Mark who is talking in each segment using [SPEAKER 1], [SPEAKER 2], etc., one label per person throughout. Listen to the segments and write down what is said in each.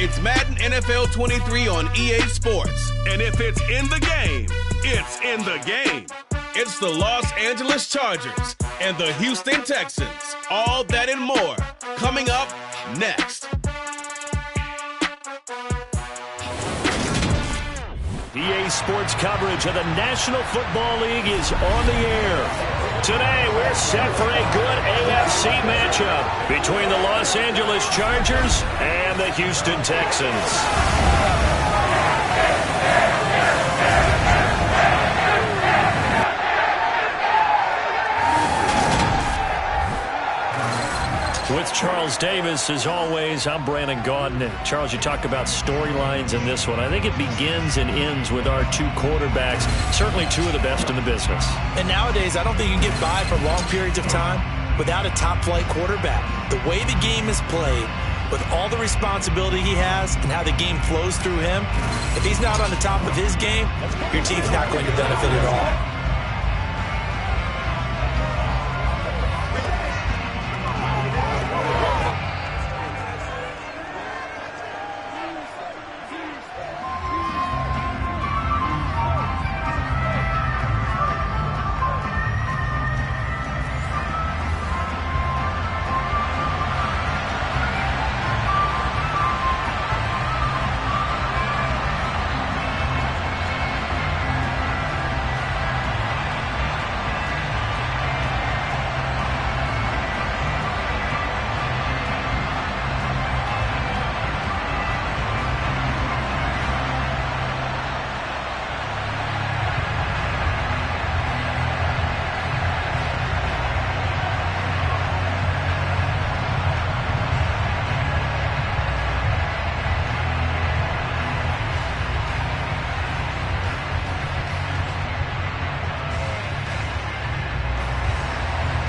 [SPEAKER 1] It's Madden NFL 23 on EA Sports. And if it's in the game, it's in the game. It's the Los Angeles Chargers and the Houston Texans. All that and more coming up next.
[SPEAKER 2] EA Sports coverage of the National Football League is on the air. Today, we're set for a good AFC matchup between the Los Angeles Chargers and the Houston Texans. With Charles Davis, as always, I'm Brandon Gaudin. And Charles, you talk about storylines in this one. I think it begins and ends with our two quarterbacks, certainly two of the best in the business.
[SPEAKER 3] And nowadays, I don't think you can get by for long periods of time without a top-flight quarterback. The way the game is played, with all the responsibility he has and how the game flows through him, if he's not on the top of his game, your team's not going to benefit at all.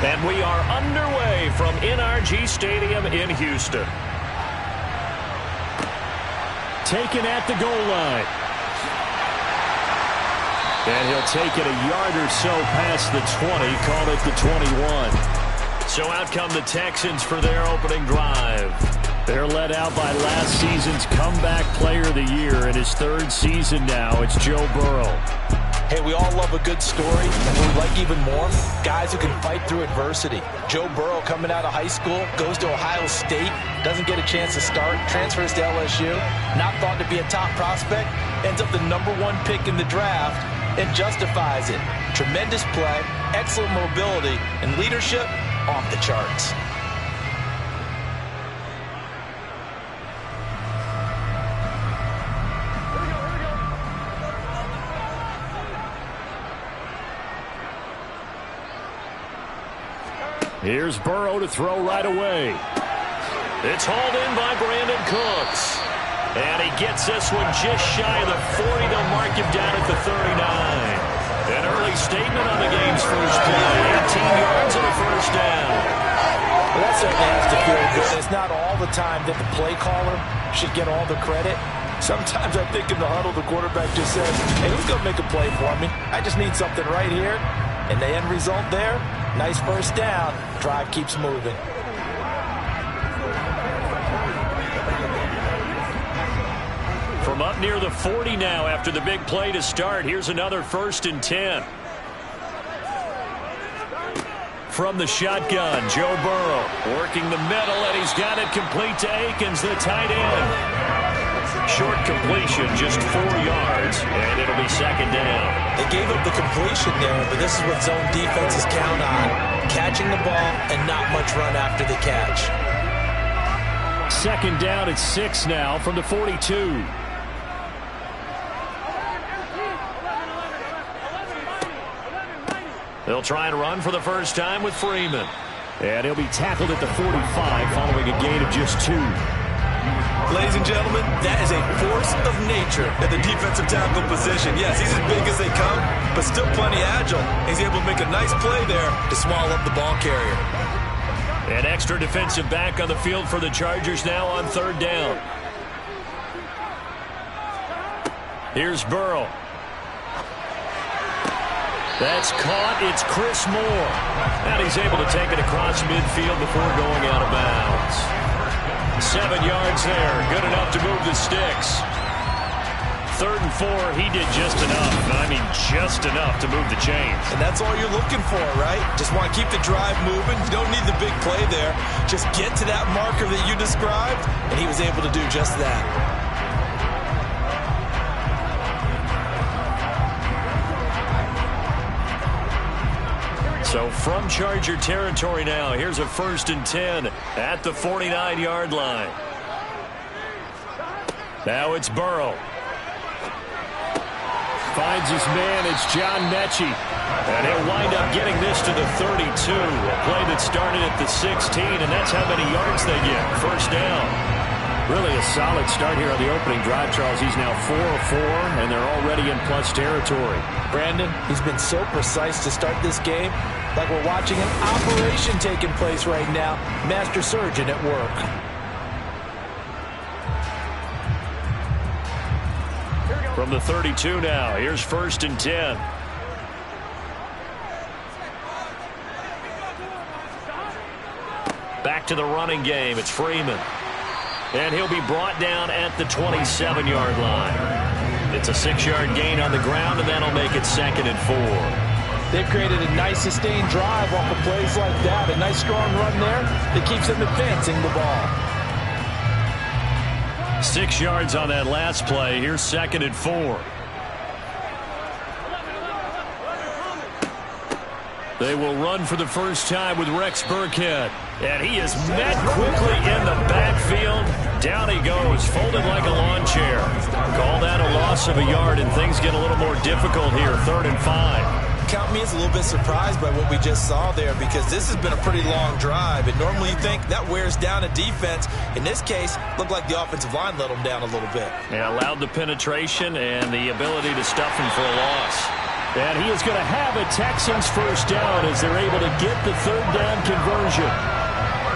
[SPEAKER 2] And we are underway from NRG Stadium in Houston. Taken at the goal line. And he'll take it a yard or so past the 20, call it the 21. So out come the Texans for their opening drive. They're led out by last season's comeback player of the year. In his third season now, it's Joe Burrow.
[SPEAKER 3] Hey, we all love a good story, and we like even more guys who can fight through adversity. Joe Burrow coming out of high school, goes to Ohio State, doesn't get a chance to start, transfers to LSU, not thought to be a top prospect, ends up the #1 pick in the draft, and justifies it. Tremendous play, excellent mobility, and leadership off the charts.
[SPEAKER 2] Here's Burrow to throw right away. It's hauled in by Brandon Cooks. And he gets this one just shy of the 40. They'll mark him down at the 39. An early statement on the game's first play. 18 yards and a first down.
[SPEAKER 3] Well, that certainly has to feel good. It's not all the time that the play caller should get all the credit. Sometimes I think in the huddle, the quarterback just says, hey, who's going to make a play for me? I just need something right here. And the end result there, nice first down. Drive keeps moving.
[SPEAKER 2] From up near the 40 now after the big play to start, here's another 1st and 10. From the shotgun, Joe Burrow working the middle, and he's got it complete to Akins, the tight end. Short completion, just 4 yards, and it'll be 2nd down.
[SPEAKER 3] They gave up the completion there, but this is what zone defenses count on. Catching the ball and not much run after the catch.
[SPEAKER 2] 2nd down at 6 now from the 42. They'll try and run for the first time with Freeman. And he'll be tackled at the 45 following a gain of just 2.
[SPEAKER 4] Ladies and gentlemen, that is a force of nature at the defensive tackle position. Yes, he's as big as they come, but still plenty agile. He's able to make a nice play there to swallow up the ball carrier.
[SPEAKER 2] An extra defensive back on the field for the Chargers now on 3rd down. Here's Burrow. That's caught. It's Chris Moore. And he's able to take it across midfield before going out of bounds. 7 yards there. Good enough to move the sticks. 3rd and 4, he did just enough. I mean, just enough to move the chains.
[SPEAKER 3] And that's all you're looking for, right? Just want to keep the drive moving. You don't need the big play there. Just get to that marker that you described, and he was able to do just that.
[SPEAKER 2] So from Charger territory now, here's a 1st and 10 at the 49-yard line. Now it's Burrow. Finds his man. It's John Mechie. And he'll wind up getting this to the 32. A play that started at the 16, and that's how many yards they get. 1st down. Really a solid start here on the opening drive, Charles. He's now 4 of 4, and they're already in plus territory.
[SPEAKER 3] Brandon, he's been so precise to start this game, like we're watching an operation taking place right now. Master surgeon at work.
[SPEAKER 2] From the 32 now, here's 1st and 10. Back to the running game. It's Freeman. And he'll be brought down at the 27-yard line. It's a 6-yard gain on the ground, and that'll make it 2nd and 4.
[SPEAKER 3] They've created a nice sustained drive off of plays like that. A nice strong run there that keeps them advancing the ball.
[SPEAKER 2] 6 yards on that last play. Here's 2nd and 4. They will run for the first time with Rex Burkhead. And he is met quickly in the backfield. Down he goes, folded like a lawn chair. Call that a loss of a yard, and things get a little more difficult here. 3rd and 5.
[SPEAKER 3] Count me as a little bit surprised by what we just saw there, because this has been a pretty long drive, and normally you think that wears down a defense. In this case, looked like the offensive line let them down a little bit.
[SPEAKER 2] Yeah, allowed the penetration and the ability to stuff him for a loss. And he is going to have a Texans 1st down as they're able to get the 3rd down conversion.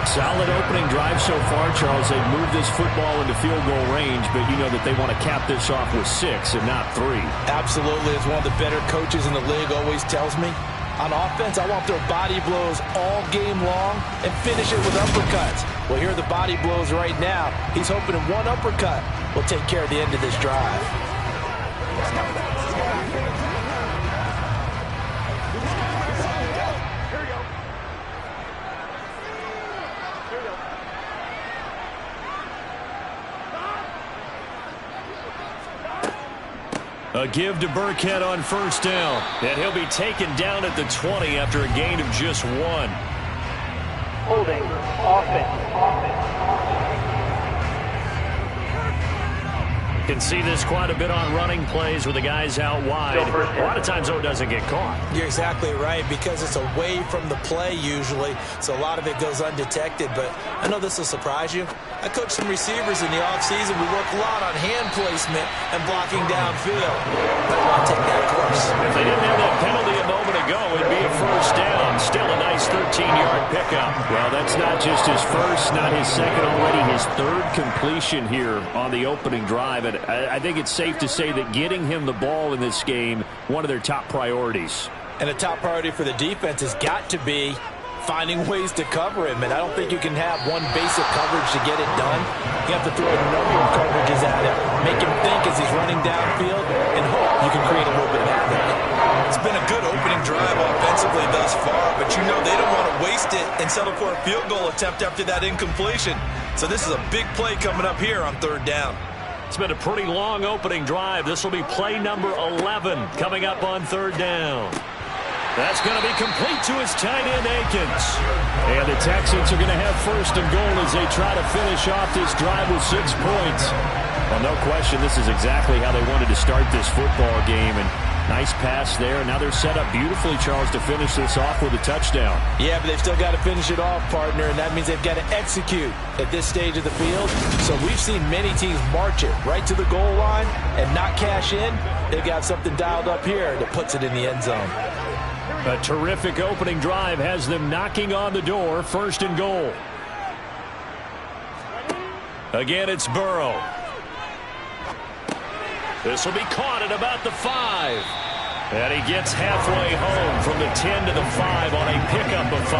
[SPEAKER 2] Solid opening drive so far, Charles. They've moved this football into field goal range, but you know that they want to cap this off with 6 and not 3.
[SPEAKER 3] Absolutely. As one of the better coaches in the league always tells me, on offense, I want their body blows all game long and finish it with uppercuts. Well, here are the body blows right now. He's hoping in one uppercut will take care of the end of this drive.
[SPEAKER 2] A give to Burkhead on 1st down. And he'll be taken down at the 20 after a gain of just 1.
[SPEAKER 5] Holding offense.
[SPEAKER 2] Can see this quite a bit on running plays with the guys out wide. A lot of times, though, it doesn't get caught.
[SPEAKER 3] You're exactly right, because it's away from the play usually, so a lot of it goes undetected. But I know this will surprise you. I coached some receivers in the offseason. We work a lot on hand placement and blocking downfield. Might want to take that course.
[SPEAKER 2] If they didn't have that penalty a moment ago, it'd be a 1st down. Still a nice 13-yard pickup. Well, that's not just his first, not his second, already his 3rd completion here on the opening drive. And I think it's safe to say that getting him the ball in this game, one of their top priorities.
[SPEAKER 3] And a top priority for the defense has got to be finding ways to cover him. And I don't think you can have one basic coverage to get it done. You have to throw a number of coverages at him, make him think as he's running downfield, and hope you can create a little bit of havoc. It's been a good opening drive offensively thus far, but you know they don't want to waste it and settle for a field goal attempt after that incompletion. So this is a big play coming up here on 3rd down.
[SPEAKER 2] It's been a pretty long opening drive. This will be play number 11 coming up on 3rd down. That's going to be complete to his tight end, Akins. And the Texans are going to have 1st and goal as they try to finish off this drive with 6 points. Well, no question, this is exactly how they wanted to start this football game. And nice pass there. Now they're set up beautifully, Charles, to finish this off with a touchdown.
[SPEAKER 3] Yeah, but they've still got to finish it off, partner, and that means they've got to execute at this stage of the field. So we've seen many teams march it right to the goal line and not cash in. They've got something dialed up here that puts it in the end zone.
[SPEAKER 2] A terrific opening drive has them knocking on the door. 1st and goal. Again, it's Burrow. This will be caught at about the 5. And he gets halfway home from the 10 to the 5 on a pickup of 5.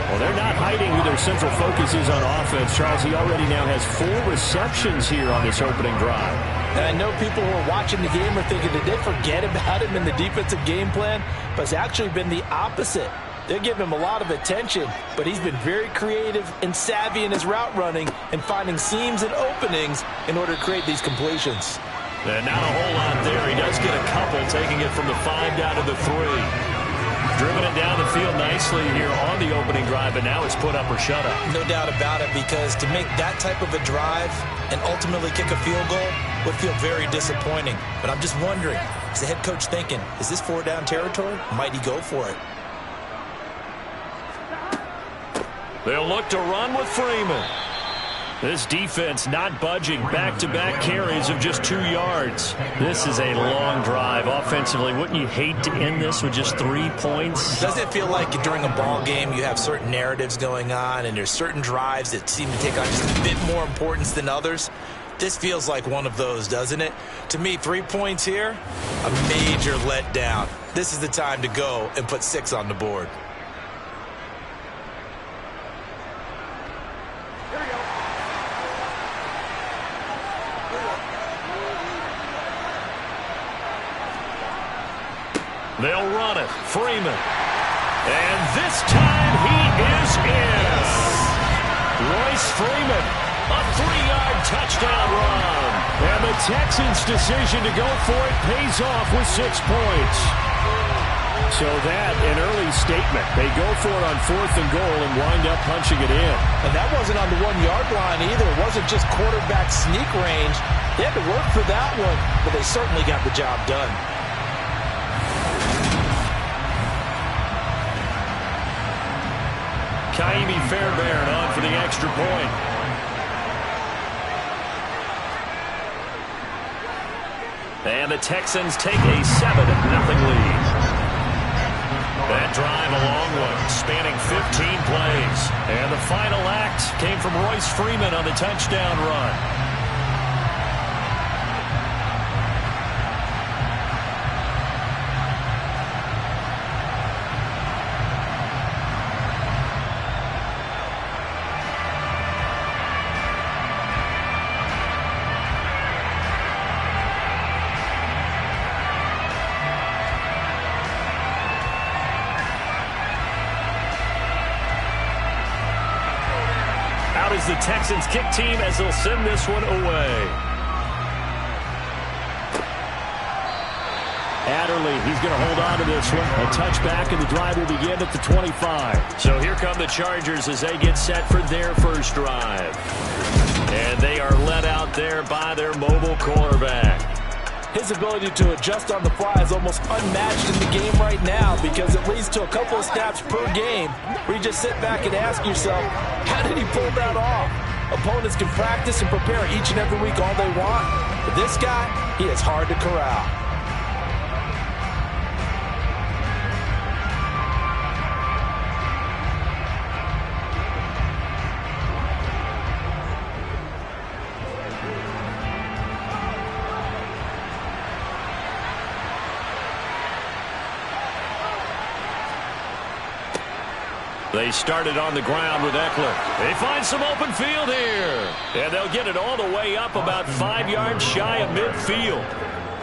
[SPEAKER 2] Well, they're not hiding who their central focus is on offense. Charles, he already now has 4 receptions here on this opening drive.
[SPEAKER 3] And I know people who are watching the game are thinking, did they forget about him in the defensive game plan? But it's actually been the opposite. They're giving him a lot of attention, but he's been very creative and savvy in his route running and finding seams and openings in order to create these completions.
[SPEAKER 2] And not a whole lot there. He does get a couple, taking it from the 5 down to the 3. Driven it down the field nicely here on the opening drive, but now it's put up or shut up.
[SPEAKER 3] No doubt about it, because to make that type of a drive and ultimately kick a field goal would feel very disappointing. But I'm just wondering, is the head coach thinking, is this 4-down territory? Might he go for it?
[SPEAKER 2] They'll look to run with Freeman. This defense not budging. Back-to-back carries of just 2 yards. This is a long drive offensively. Wouldn't you hate to end this with just 3 points?
[SPEAKER 3] Doesn't it feel like during a ball game you have certain narratives going on and there's certain drives that seem to take on just a bit more importance than others? This feels like one of those, doesn't it? To me, 3 points here, a major letdown. This is the time to go and put 6 on the board.
[SPEAKER 2] They'll run it. Freeman. And this time he is in. Royce Freeman, a 3-yard touchdown run. And the Texans' decision to go for it pays off with 6 points. So that, an early statement. They go for it on 4th and goal and wind up punching it in.
[SPEAKER 3] And that wasn't on the 1-yard line either. It wasn't just quarterback sneak range. They had to work for that one, but they certainly got the job done.
[SPEAKER 2] Kaimi Fairbairn on for the extra point. And the Texans take a 7-0 lead. That drive a long one, spanning 15 plays. And the final act came from Royce Freeman on the touchdown run. The Texans kick team as they'll send this one away. Adderley, he's going to hold on to this one. A touchback, and the drive will begin at the 25. So here come the Chargers as they get set for their first drive. And they are led out there by their mobile quarterback.
[SPEAKER 3] His ability to adjust on the fly is almost unmatched in the game right now, because it leads to a couple of snaps per game where you just sit back and ask yourself, how did he pull that off? Opponents can practice and prepare each and every week all they want, but this guy, he is hard to corral.
[SPEAKER 2] They started on the ground with Eckler. They find some open field here. And they'll get it all the way up about 5 yards shy of midfield.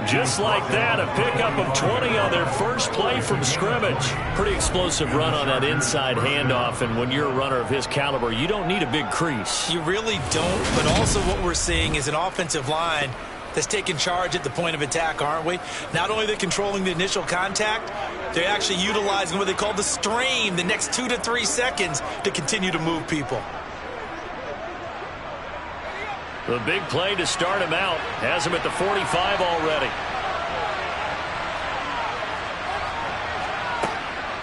[SPEAKER 2] Just like that, a pickup of 20 on their first play from scrimmage. Pretty explosive run on that inside handoff, and when you're a runner of his caliber, you don't need a big crease.
[SPEAKER 3] You really don't, but also what we're seeing is an offensive line that's taking charge at the point of attack, aren't we? Not only are they controlling the initial contact, they're actually utilizing what they call the strain, the next 2 to 3 seconds, to continue to move people.
[SPEAKER 2] The big play to start him out has him at the 45 already.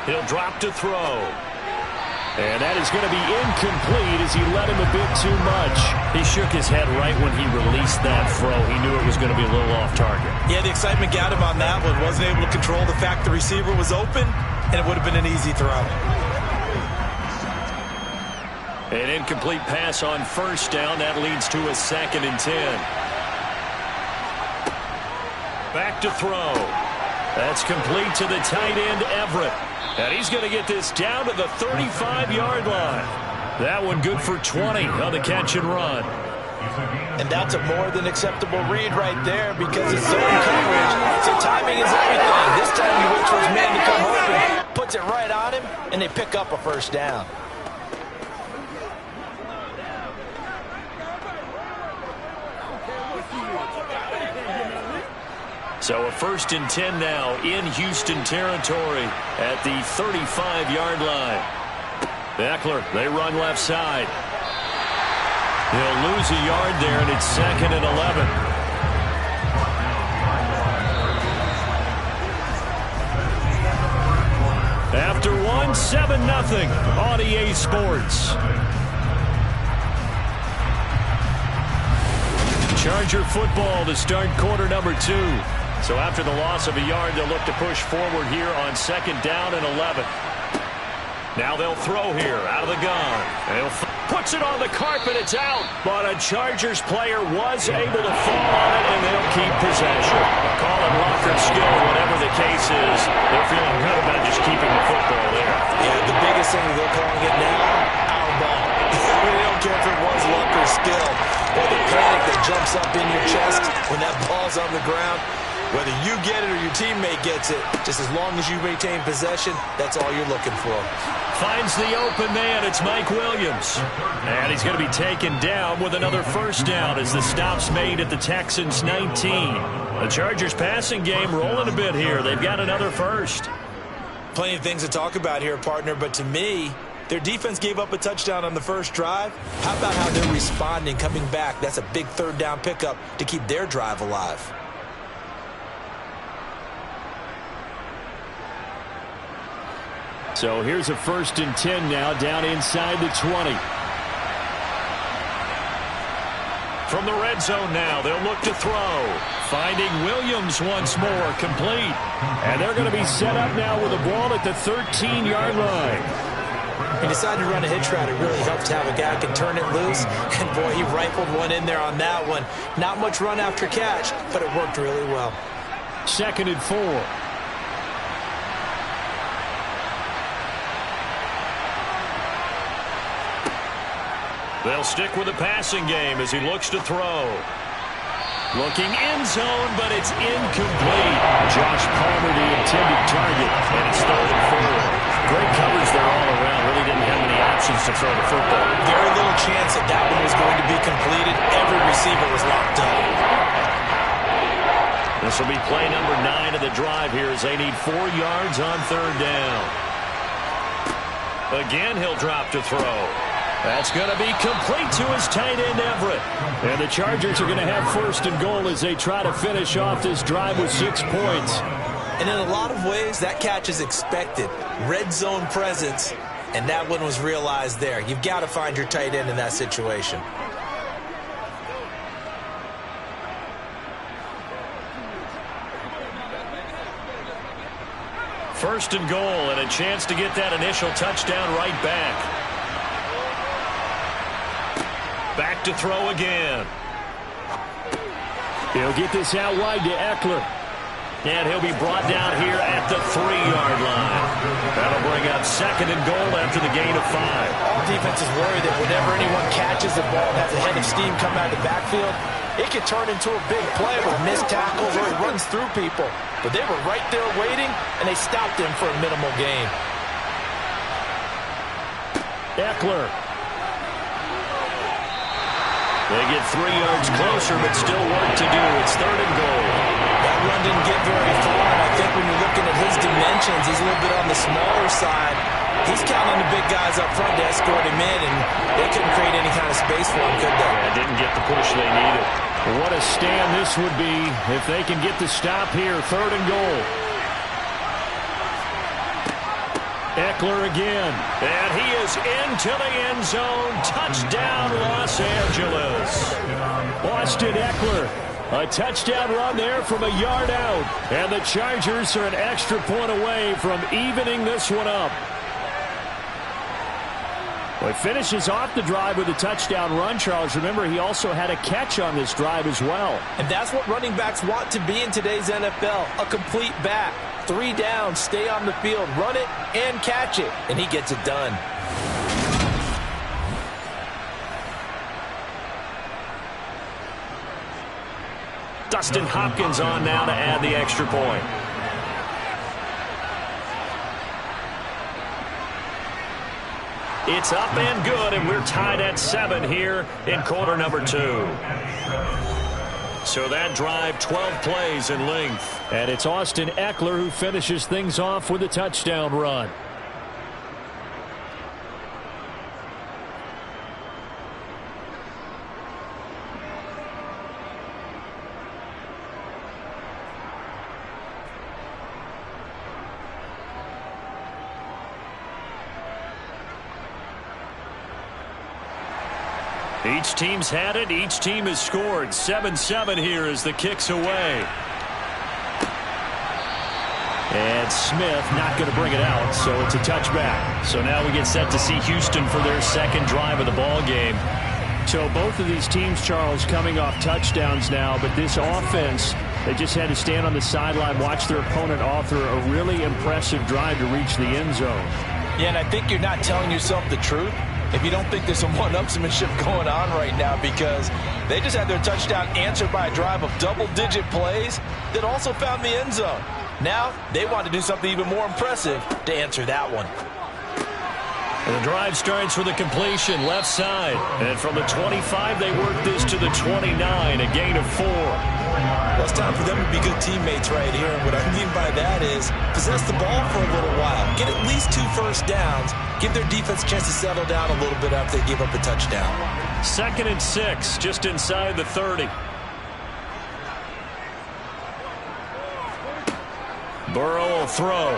[SPEAKER 2] He'll drop to throw. And that is going to be incomplete as he led him a bit too much. He shook his head right when he released that throw. He knew it was going to be a little off target.
[SPEAKER 3] Yeah, the excitement got him on that one. Wasn't able to control the fact the receiver was open, and it would have been an easy throw.
[SPEAKER 2] An incomplete pass on first down. That leads to a 2nd and 10. Back to throw. That's complete to the tight end, Everett. And he's going to get this down to the 35-yard line. That one good for 20 on the catch and run.
[SPEAKER 3] And that's a more than acceptable read right there because it's zone coverage. So timing is everything. This time he waits for his man to come open, puts it right on him, and they pick up a first down.
[SPEAKER 2] So a 1st and 10 now in Houston territory at the 35-yard line. Eckler, they run left side. He'll lose a yard there, and it's 2nd and 11. After 1, 7-0 on EA Sports. Charger football to start quarter number 2. So after the loss of a yard, they'll look to push forward here on 2nd down and 11. Now they'll throw here out of the gun. Puts it on the carpet. It's out. But a Chargers player was able to fall on it, and they'll keep possession. Call it luck or skill, whatever the case is. They're feeling good about just keeping the football there.
[SPEAKER 3] Yeah, the biggest thing they're calling it now, our ball. They don't care if it was luck or skill. Or the panic that jumps up in your chest when that ball's on the ground. Whether you get it or your teammate gets it, just as long as you maintain possession, that's all you're looking for.
[SPEAKER 2] Finds the open man. It's Mike Williams. And he's going to be taken down with another first down as the stop's made at the Texans 19. The Chargers passing game rolling a bit here. They've got another first.
[SPEAKER 3] Plenty of things to talk about here, partner, but to me, their defense gave up a touchdown on the first drive. How about how they're responding, coming back? That's a big 3rd down pickup to keep their drive alive.
[SPEAKER 2] So here's a 1st and 10 now down inside the 20. From the red zone now, they'll look to throw. Finding Williams once more, complete. And they're going to be set up now with the ball at the 13-yard line.
[SPEAKER 3] He decided to run a hitch route. It really helps to have a guy who can turn it loose. And, boy, he rifled one in there on that one. Not much run after catch, but it worked really well.
[SPEAKER 2] 2nd and 4. They'll stick with the passing game as he looks to throw. Looking end zone, but it's incomplete. Josh Palmer, the intended target, and it's 3rd and 4. Great coverage there all around. Really didn't have any options to throw the football.
[SPEAKER 3] Very little chance that one was going to be completed. Every receiver was locked up.
[SPEAKER 2] This will be play number 9 of the drive here as they need 4 yards on 3rd down. Again, he'll drop to throw. That's going to be complete to his tight end, Everett. And the Chargers are going to have 1st and goal as they try to finish off this drive with 6 points.
[SPEAKER 3] And in a lot of ways, that catch is expected. Red zone presence, and that one was realized there. You've got to find your tight end in that situation.
[SPEAKER 2] First and goal, and a chance to get that initial touchdown right back. Back to throw again. He'll get this out wide to Eckler. And he'll be brought down here at the 3-yard line. That'll bring up 2nd and goal after the gain of 5.
[SPEAKER 3] All defenses worry that whenever anyone catches the ball and has a head of steam come out of the backfield, it can turn into a big play with missed tackles or he runs through people. But they were right there waiting, and they stopped him for a minimal gain.
[SPEAKER 2] Eckler. They get 3 yards closer, but still work to do. It's 3rd and goal.
[SPEAKER 3] That run didn't get very far, and I think when you're looking at his dimensions, he's a little bit on the smaller side. He's counting on the big guys up front to escort him in, and they couldn't create any kind of space for him, could they?
[SPEAKER 2] Yeah, didn't get the push they needed. What a stand this would be if they can get the stop here. 3rd and goal. Eckler again. And he is into the end zone. Touchdown, Los Angeles. Austin Eckler. A touchdown run there from a yard out. And the Chargers are an extra point away from evening this one up. Well, he finishes off the drive with a touchdown run, Charles. Remember, he also had a catch on this drive as well.
[SPEAKER 3] And that's what running backs want to be in today's NFL, a complete back. 3 down, stay on the field, run it, and catch it. And he gets it done.
[SPEAKER 2] Dustin Hopkins on now to add the extra point. It's up and good, and we're tied at 7 here in quarter number 2. So that drive, 12 plays in length. And it's Austin Eckler who finishes things off with a touchdown run. Each team's had it. Each team has scored. 7-7 here as the kick's away. And Smith not going to bring it out, so it's a touchback. So now we get set to see Houston for their second drive of the ball game. So both of these teams, Charles, coming off touchdowns now, but this offense, they just had to stand on the sideline, watch their opponent author a really impressive drive to reach the end zone.
[SPEAKER 3] Yeah, and I think you're not telling yourself the truth if you don't think there's some one-upsmanship going on right now, because they just had their touchdown answered by a drive of double-digit plays that also found the end zone. Now they want to do something even more impressive to answer that one.
[SPEAKER 2] And the drive starts with a completion left side. And from the 25, they work this to the 29, a gain of 4.
[SPEAKER 4] Well, it's time for them to be good teammates right here. And what I mean by that is possess the ball for a little while. Get at least 2 first downs. Give their defense a chance to settle down a little bit after they give up a touchdown.
[SPEAKER 2] 2nd and 6, just inside the 30. Burrow will throw.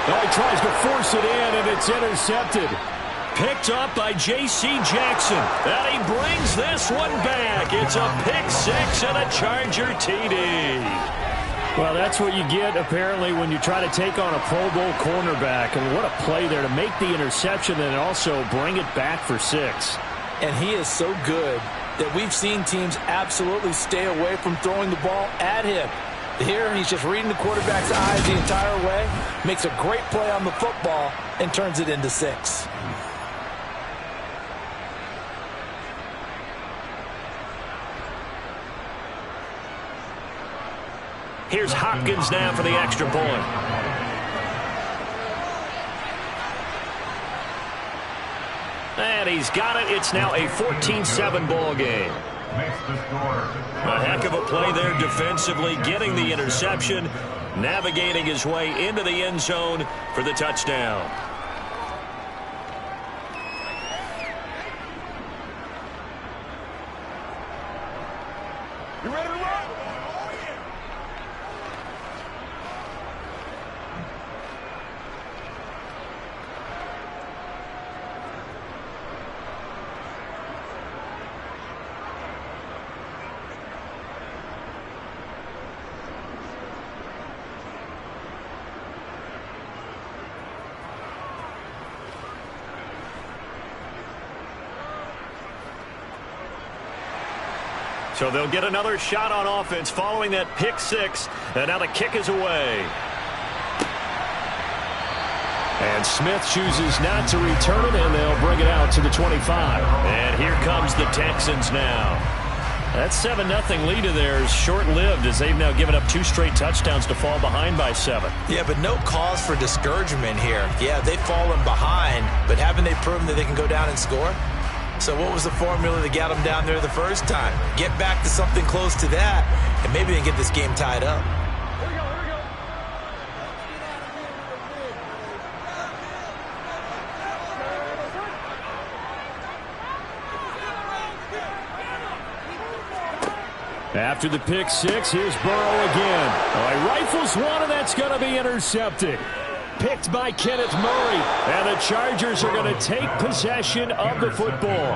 [SPEAKER 2] Oh, he tries to force it in, and it's intercepted. Picked up by J.C. Jackson. And he brings this one back. It's a pick 6 and a Charger TD. Well, that's what you get, apparently, when you try to take on a Pro Bowl cornerback. And what a play there to make the interception and also bring it back for 6.
[SPEAKER 3] And he is so good that we've seen teams absolutely stay away from throwing the ball at him. Here, he's just reading the quarterback's eyes the entire way, makes a great play on the football, and turns it into 6.
[SPEAKER 2] Here's Hopkins now for the extra point. And he's got it. It's now a 14-7 ball game. A heck of a play there defensively, getting the interception, navigating his way into the end zone for the touchdown.
[SPEAKER 6] You ready to run?
[SPEAKER 2] So they'll get another shot on offense following that pick 6. And now the kick is away. And Smith chooses not to return it, and they'll bring it out to the 25. And here comes the Texans now. That 7-0 lead of theirs short-lived as they've now given up 2 straight touchdowns to fall behind by 7.
[SPEAKER 3] Yeah, but no cause for discouragement here. Yeah, they've fallen behind, but haven't they proven that they can go down and score? So what was the formula that got them down there the first time? Get back to something close to that, and maybe they can get this game tied up.
[SPEAKER 2] After the pick 6, here's Burrow again. Oh, he rifles one, and that's going to be intercepted. Picked by Kenneth Murray, and the Chargers are going to take possession of the football.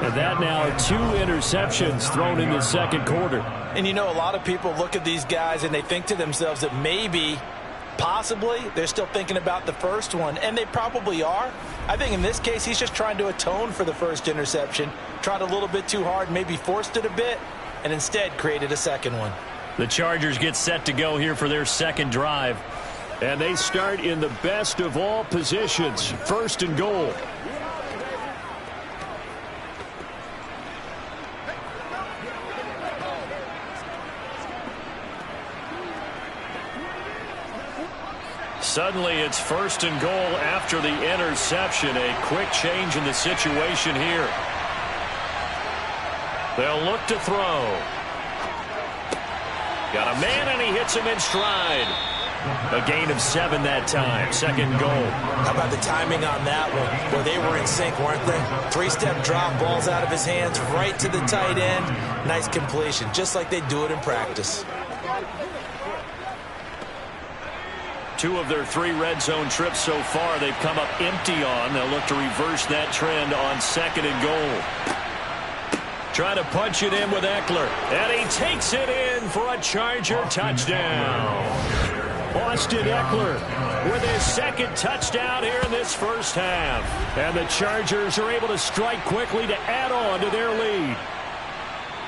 [SPEAKER 2] And that now 2 interceptions thrown in the second quarter.
[SPEAKER 3] And you know, a lot of people look at these guys and they think to themselves that maybe Possibly. They're still thinking about the first one, and they probably are. I think in this case, he's just trying to atone for the first interception. Tried a little bit too hard, maybe forced it a bit, and instead created a second one.
[SPEAKER 2] The Chargers get set to go here for their second drive. And they start in the best of all positions, first and goal. Suddenly it's first and goal after the interception. A quick change in the situation here. They'll look to throw. Got a man, and he hits him in stride. A gain of 7 that time. Second goal.
[SPEAKER 3] How about the timing on that one? Well, they were in sync, weren't they? 3-step drop, balls out of his hands, right to the tight end. Nice completion, just like they do it in practice.
[SPEAKER 2] 2 of their 3 red zone trips so far they've come up empty on. They'll look to reverse that trend on second and goal. Trying to punch it in with Eckler. And he takes it in for a Charger touchdown. Austin Eckler with his second touchdown here in this first half. And the Chargers are able to strike quickly to add on to their lead.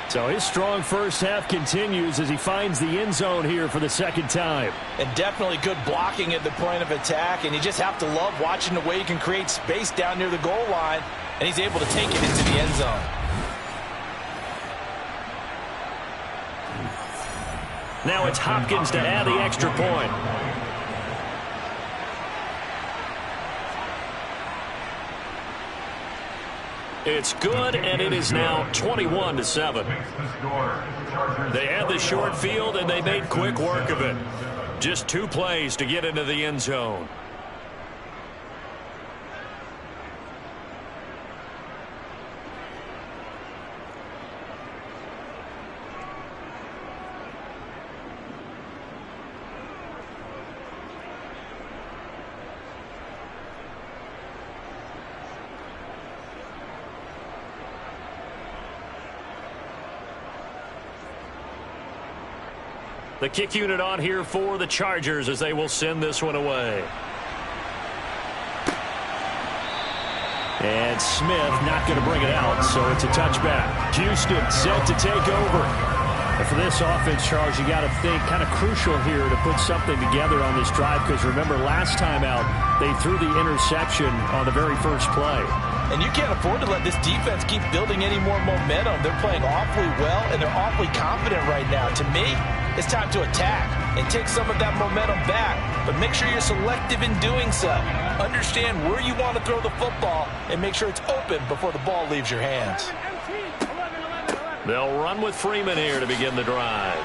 [SPEAKER 2] So his strong first half continues as he finds the end zone here for the second time.
[SPEAKER 3] And definitely good blocking at the point of attack. And you just have to love watching the way he can create space down near the goal line. And he's able to take it into the end zone.
[SPEAKER 2] Now it's Hopkins to add the extra point. It's good, and it is now 21-7. They had the short field, and they made quick work of it. Just 2 plays to get into the end zone. The kick unit on here for the Chargers as they will send this one away. And Smith not going to bring it out, so it's a touchback. Houston set to take over. And for this offense, Charles, you got to think kind of crucial here to put something together on this drive, because remember last time out they threw the interception on the very first play.
[SPEAKER 3] And you can't afford to let this defense keep building any more momentum. They're playing awfully well, and they're awfully confident right now. To me, it's time to attack and take some of that momentum back. But make sure you're selective in doing so. Understand where you want to throw the football and make sure it's open before the ball leaves your hands.
[SPEAKER 2] They'll run with Freeman here to begin the drive.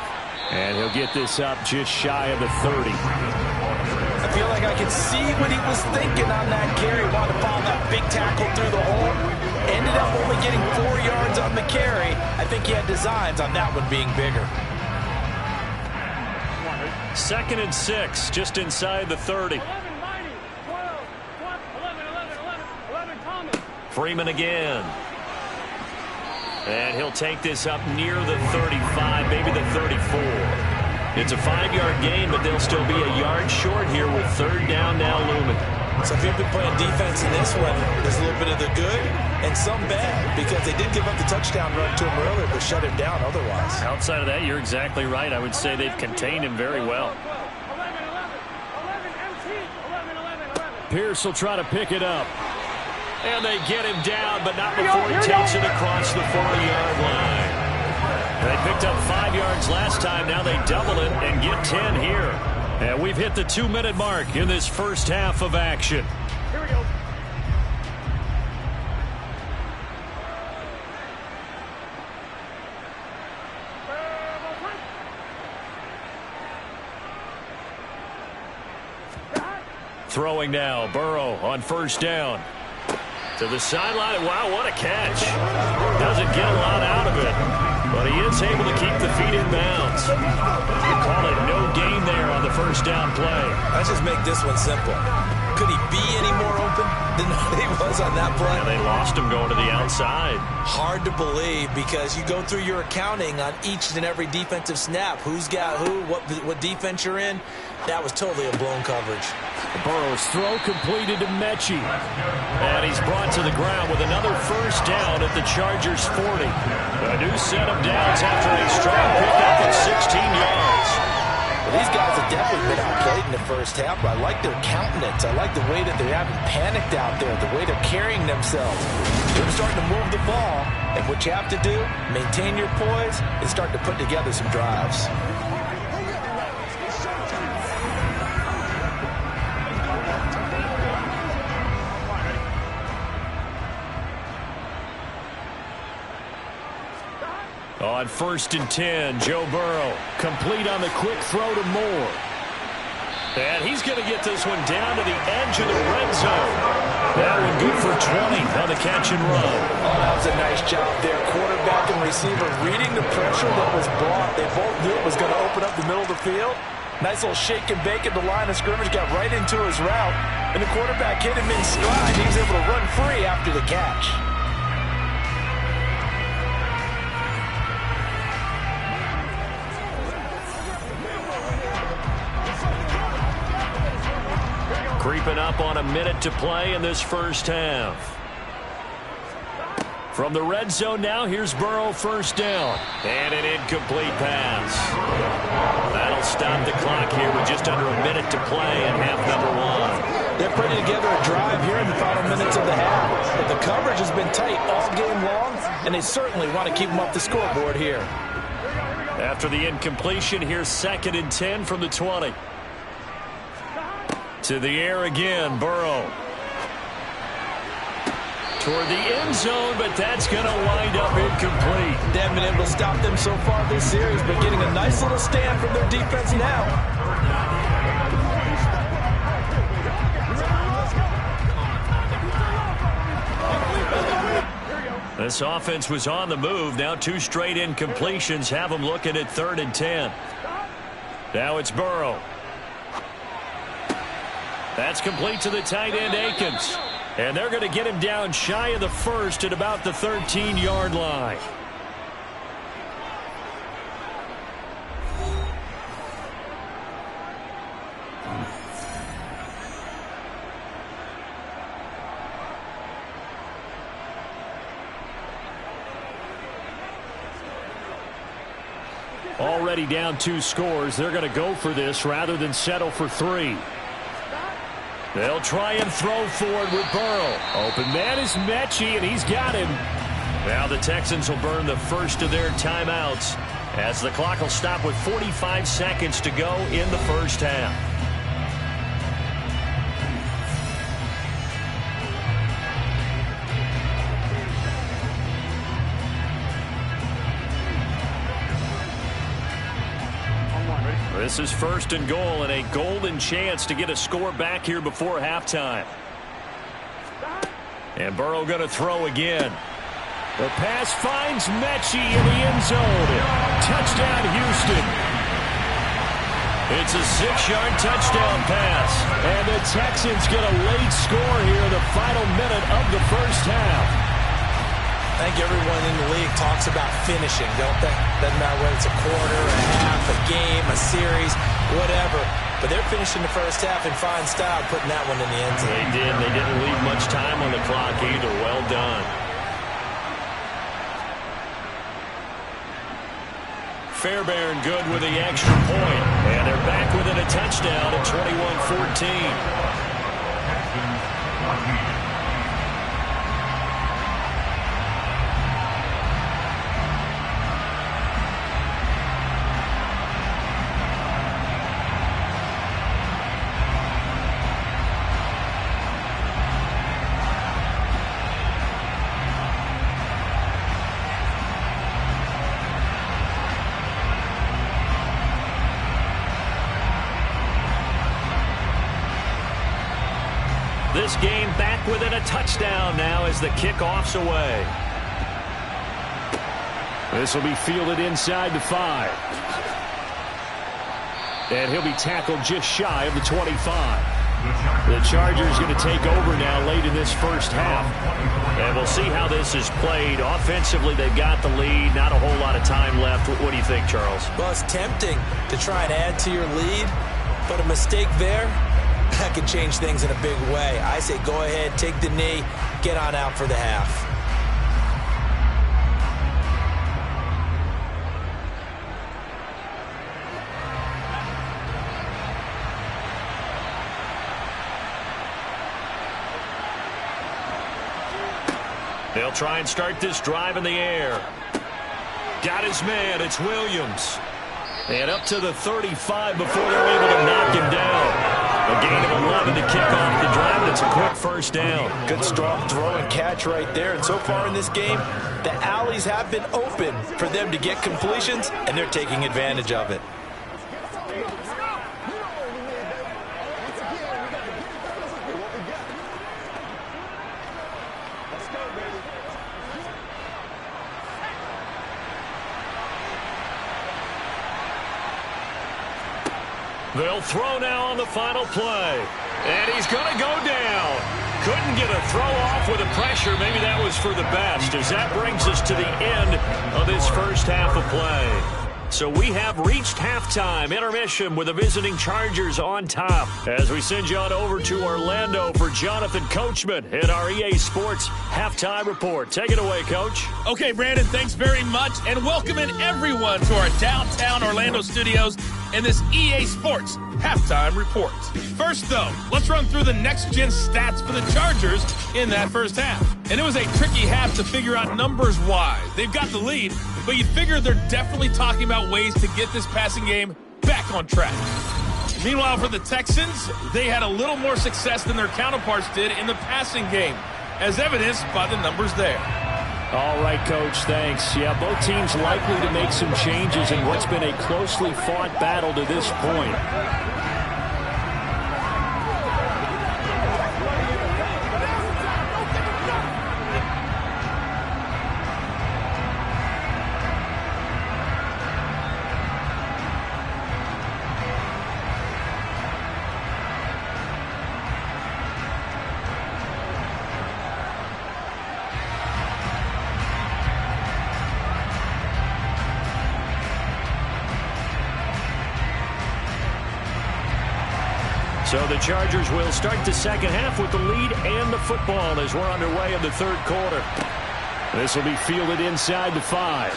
[SPEAKER 2] And he'll get this up just shy of the 30.
[SPEAKER 3] I feel like I can see what he was thinking on that carry. Wanted to follow that big tackle through the hole. Ended up only getting 4 yards on the carry. I think he had designs on that one being bigger.
[SPEAKER 2] 2nd and 6, just inside the 30. Freeman again. And he'll take this up near the 35, maybe the 34. It's a 5-yard gain, but they'll still be a yard short here with 3rd down now looming.
[SPEAKER 3] So if you've been playing defense in this one, there's a little bit of the good and some bad, because they did give up the touchdown run to him earlier, but shut him down otherwise.
[SPEAKER 2] Outside of that, you're exactly right. I would say they've contained him very well. Pierce will try to pick it up. And they get him down, but not before he takes it across the 40-yard line. They picked up 5 yards last time. Now they double it and get 10 here. And we've hit the 2-minute mark in this first half of action.
[SPEAKER 5] Here we go.
[SPEAKER 2] Throwing now, Burrow on 1st down. To the sideline. Wow, what a catch. Doesn't get a lot out of it, but he is able to keep the feet in bounds. You call it no gain there on the 1st down play.
[SPEAKER 3] Let's just make this one simple. Could he be any more open than he was on that play?
[SPEAKER 2] And they lost him going to the outside.
[SPEAKER 3] Hard to believe because you go through your accounting on each and every defensive snap. Who's got who, what defense you're in. That was totally a blown coverage.
[SPEAKER 2] Burrow's throw completed to Mechie. And he's brought to the ground with another first down at the Chargers 40. A new set of downs after a strong pickup of 16 yards.
[SPEAKER 3] Well, these guys have definitely been outplayed in the first half, but I like their countenance. I like the way that they haven't panicked out there, the way they're carrying themselves. They're starting to move the ball, and what you have to do, maintain your poise, and start to put together some drives.
[SPEAKER 2] On 1st and 10, Joe Burrow complete on the quick throw to Moore. And he's going to get this one down to the edge of the red zone. That one good for 20 on the catch and run.
[SPEAKER 3] Oh, that was a nice job there. Quarterback and receiver reading the pressure that was brought. They both knew it was going to open up the middle of the field. Nice little shake and bake at the line of scrimmage. Got right into his route. And the quarterback hit him in stride. He was able to run free after the catch.
[SPEAKER 2] Creeping up on a minute to play in this first half. From the red zone now, here's Burrow first down. And an incomplete pass. That'll stop the clock here with just under a minute to play in half number one.
[SPEAKER 3] They're putting together a drive here in the final minutes of the half. But the coverage has been tight all game long, and they certainly want to keep them off the scoreboard here.
[SPEAKER 2] After the incompletion, here's 2nd and 10 from the 20. To the air again, Burrow. Toward the end zone, but that's going to wind up incomplete.
[SPEAKER 3] They haven't been able to stop them so far this series, but getting a nice little stand from their defense now.
[SPEAKER 2] This offense was on the move. Now 2 straight incompletions have them looking at 3rd and 10. Now it's Burrow. That's complete to the tight end, Akins. And they're going to get him down shy of the first at about the 13-yard line. Already down 2 scores. They're going to go for this rather than settle for 3. They'll try and throw forward with Burrow. Open man is Mechie, and he's got him. Now the Texans will burn the first of their timeouts as the clock will stop with 45 seconds to go in the first half. This is 1st and goal and a golden chance to get a score back here before halftime. And Burrow going to throw again. The pass finds Mechie in the end zone. Touchdown, Houston. It's a 6-yard touchdown pass. And the Texans get a late score here in the final minute of the first half.
[SPEAKER 3] I think everyone in the league talks about finishing, don't they? Doesn't matter whether it's a quarter, a half, a game, a series, whatever. But they're finishing the first half in fine style, putting that one in the end zone.
[SPEAKER 2] They did. They didn't leave much time on the clock either. Well done. Fairbairn good with the extra point. And they're back within a touchdown at 21-14. This game back within a touchdown now as the kickoff's away. This will be fielded inside the 5. And he'll be tackled just shy of the 25. The Chargers going to take over now late in this first half. And we'll see how this is played. Offensively, they've got the lead. Not a whole lot of time left. What do you think, Charles?
[SPEAKER 3] Well, it's tempting to try and add to your lead, but a mistake there, that could change things in a big way. I say go ahead, take the knee, get on out for the half.
[SPEAKER 2] They'll try and start this drive in the air. Got his man. It's Williams. And up to the 35 before they're able to knock him down. A gain of 11 to kick off the drive, and it's a quick first down.
[SPEAKER 3] Good strong throw and catch right there. And so far in this game, the alleys have been open for them to get completions, and they're taking advantage of it.
[SPEAKER 2] They'll throw now on the final play. And he's going to go down. Couldn't get a throw off with the pressure. Maybe that was for the best, as that brings us to the end of this first half of play. So we have reached halftime intermission with the visiting Chargers on top. As we send you on over to Orlando for Jonathan Coachman in our EA Sports Halftime Report. Take it away, Coach.
[SPEAKER 6] Okay, Brandon, thanks very much, and welcoming everyone to our downtown Orlando studios in this EA Sports Halftime Report. First, though, let's run through the next-gen stats for the Chargers in that first half. And it was a tricky half to figure out numbers-wise. They've got the lead, but you'd figure they're definitely talking about ways to get this passing game back on track. Meanwhile, for the Texans, they had a little more success than their counterparts did in the passing game, as evidenced by the numbers there.
[SPEAKER 2] All right, Coach, thanks. Yeah, both teams likely to make some changes in what's been a closely fought battle to this point. So the Chargers will start the second half with the lead and the football as we're underway in the third quarter. This will be fielded inside the 5.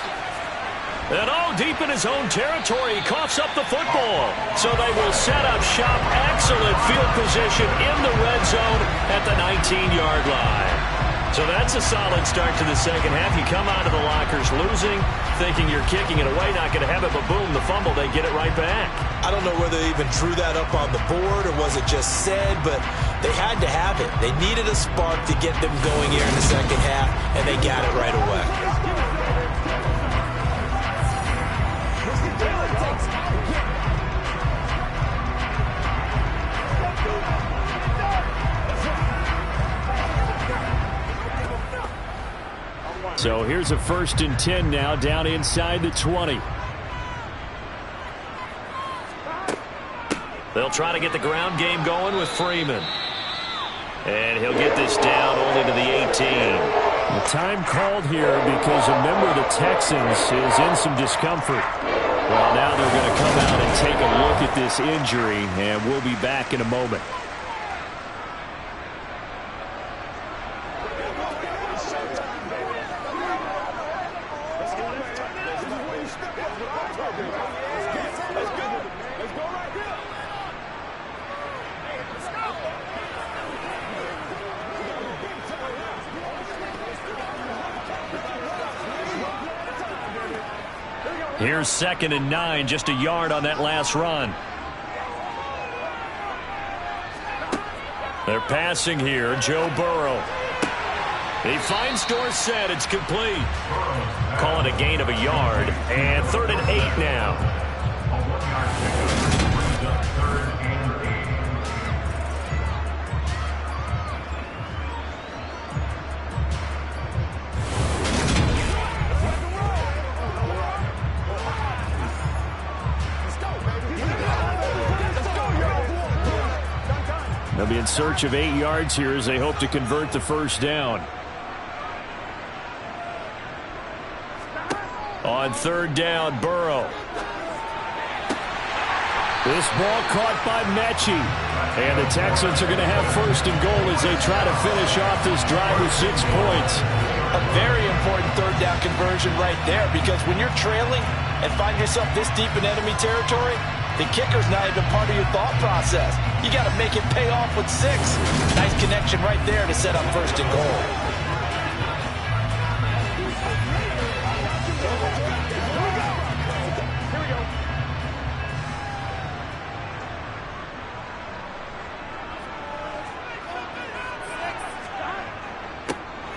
[SPEAKER 2] And deep in his own territory, he coughs up the football. So they will set up shop. Excellent field position in the red zone at the 19-yard line. So that's a solid start to the second half. You come out of the lockers losing, thinking you're kicking it away, not going to have it, but boom, the fumble, they get it right back.
[SPEAKER 3] I don't know whether they even drew that up on the board or was it just said, but they had to have it. They needed a spark to get them going here in the second half, and they got it right away.
[SPEAKER 2] So here's a 1st and 10 now, down inside the 20. They'll try to get the ground game going with Freeman. And he'll get this down only to the 18. The time called here because a member of the Texans is in some discomfort. Well, now they're going to come out and take a look at this injury, and we'll be back in a moment. Here's 2nd and 9, just a yard on that last run. They're passing here, Joe Burrow. He finds Dorsett, it's complete. Call it a gain of a yard, and 3rd and 8 now. The They'll be in search of 8 yards here as they hope to convert the first down. On third down, Burrow. This ball caught by Mechie. And the Texans are going to have first and goal as they try to finish off this drive with 6 points.
[SPEAKER 3] A very important third down conversion right there, because when you're trailing and find yourself this deep in enemy territory, the kicker's not even part of your thought process. You got to make it pay off with 6. Nice connection right there to set up first and goal.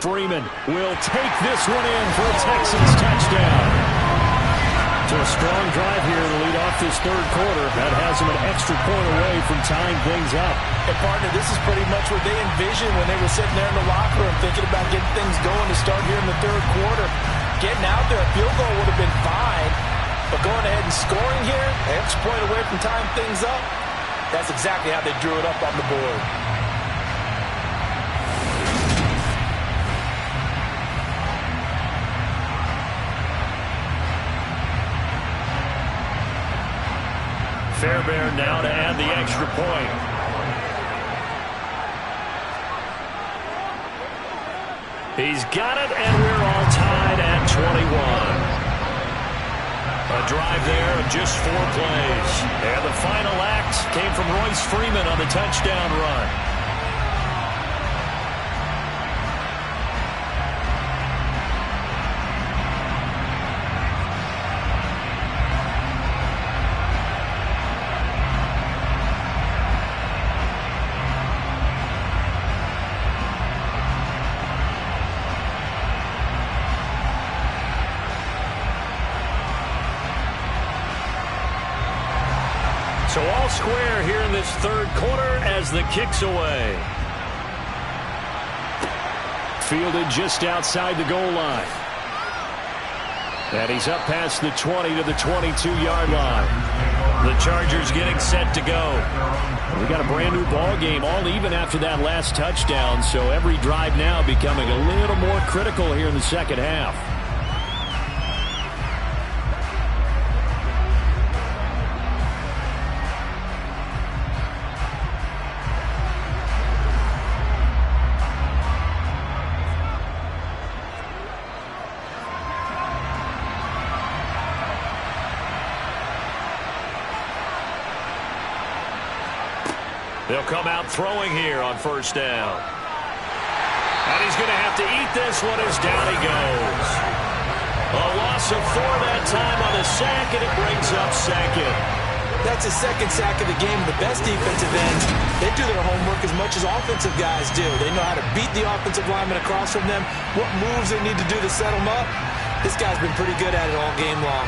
[SPEAKER 2] Freeman will take this one in for a Texans touchdown. So a strong drive here to lead off this third quarter. That has them an extra point away from tying things up.
[SPEAKER 3] And partner, this is pretty much what they envisioned when they were sitting there in the locker room thinking about getting things going to start here in the third quarter. Getting out there, a field goal would have been fine. But going ahead and scoring here, an extra point away from tying things up, that's exactly how they drew it up on the board.
[SPEAKER 2] Fairbairn now to add the extra point. He's got it, and we're all tied at 21. A drive there of just 4 plays. And the final act came from Royce Freeman on the touchdown run. So all square here in this third quarter as the kick's away. Fielded just outside the goal line. And he's up past the 20 to the 22-yard line. The Chargers getting set to go. We got a brand new ball game, all even after that last touchdown. So every drive now becoming a little more critical here in the second half. They'll come out throwing here on first down. And he's going to have to eat this one as down he goes. A loss of 4 that time on the sack, and it brings up second.
[SPEAKER 3] That's his second sack of the game. The best defensive ends, they do their homework as much as offensive guys do. They know how to beat the offensive lineman across from them, what moves they need to do to set them up. This guy's been pretty good at it all game long.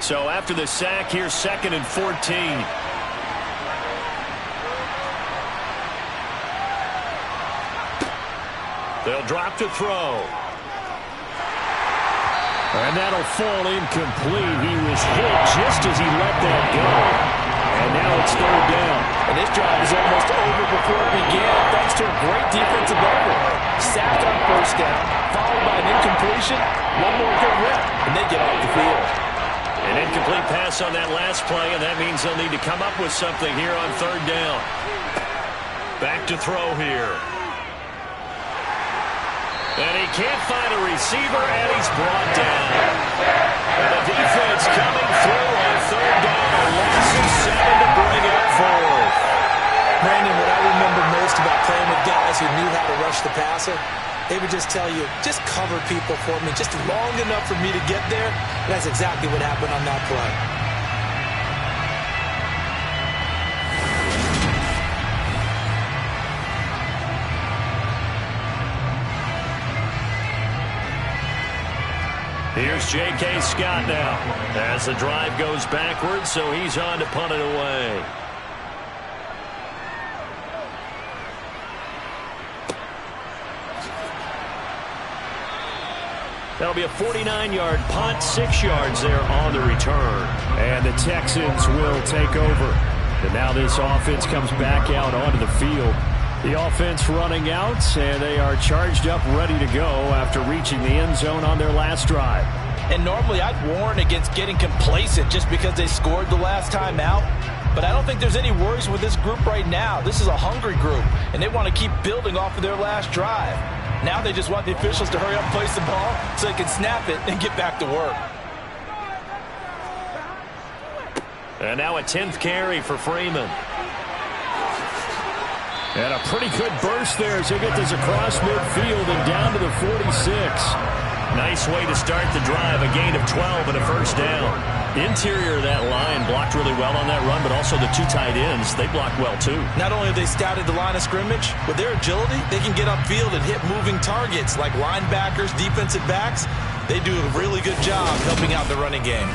[SPEAKER 2] So after the sack, here's 2nd and 14. They'll drop to throw. And that'll fall incomplete. He was hit just as he let that go. And now it's third down.
[SPEAKER 3] And this drive is almost over before it began, thanks to a great defensive effort. Sacked on first down, followed by an incompletion. One more good rip, and they get off the field.
[SPEAKER 2] An incomplete pass on that last play, and that means they'll need to come up with something here on third down. Back to throw here. And he can't find a receiver, and he's brought down. And the defense coming through on third down. A loss of 7 to bring it up forward.
[SPEAKER 3] Brandon, what I remember most about playing with guys who knew how to rush the passer, they would just tell you, just cover people for me, just long enough for me to get there. And that's exactly what happened on that play.
[SPEAKER 2] Here's J.K. Scott now as the drive goes backwards, so he's on to punt it away. That'll be a 49-yard punt, 6 yards there on the return.
[SPEAKER 7] And the Texans will take over. And now this offense comes back out onto the field. The offense running out, and they are charged up, ready to go after reaching the end zone on their last drive.
[SPEAKER 3] And normally I'd warn against getting complacent just because they scored the last time out. But I don't think there's any worries with this group right now. This is a hungry group, and they want to keep building off of their last drive. Now they just want the officials to hurry up and place the ball so they can snap it and get back to work.
[SPEAKER 2] And now a 10th carry for Freeman.
[SPEAKER 7] And a pretty good burst there as they get this across midfield and down to the 46.
[SPEAKER 2] Nice way to start the drive, a gain of 12 and a first down. The interior of that line blocked really well on that run, but also the 2 tight ends, they blocked well too.
[SPEAKER 3] Not only have they scouted the line of scrimmage, with their agility, they can get upfield and hit moving targets like linebackers, defensive backs. They do a really good job helping out the running game.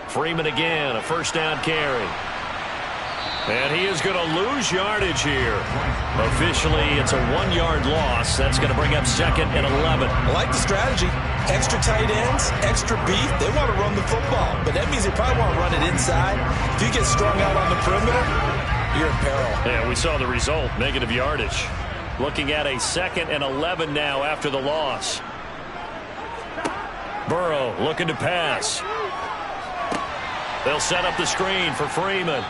[SPEAKER 2] Freeman again, a first down carry. And he is going to lose yardage here. Officially, it's a 1-yard loss. That's going to bring up 2nd and 11.
[SPEAKER 3] I like the strategy. Extra tight ends, extra beef. They want to run the football, but that means they probably want to run it inside. If you get strung out on the perimeter, you're in peril.
[SPEAKER 2] Yeah, we saw the result, negative yardage. Looking at a 2nd and 11 now after the loss. Burrow looking to pass. They'll set up the screen for Freeman.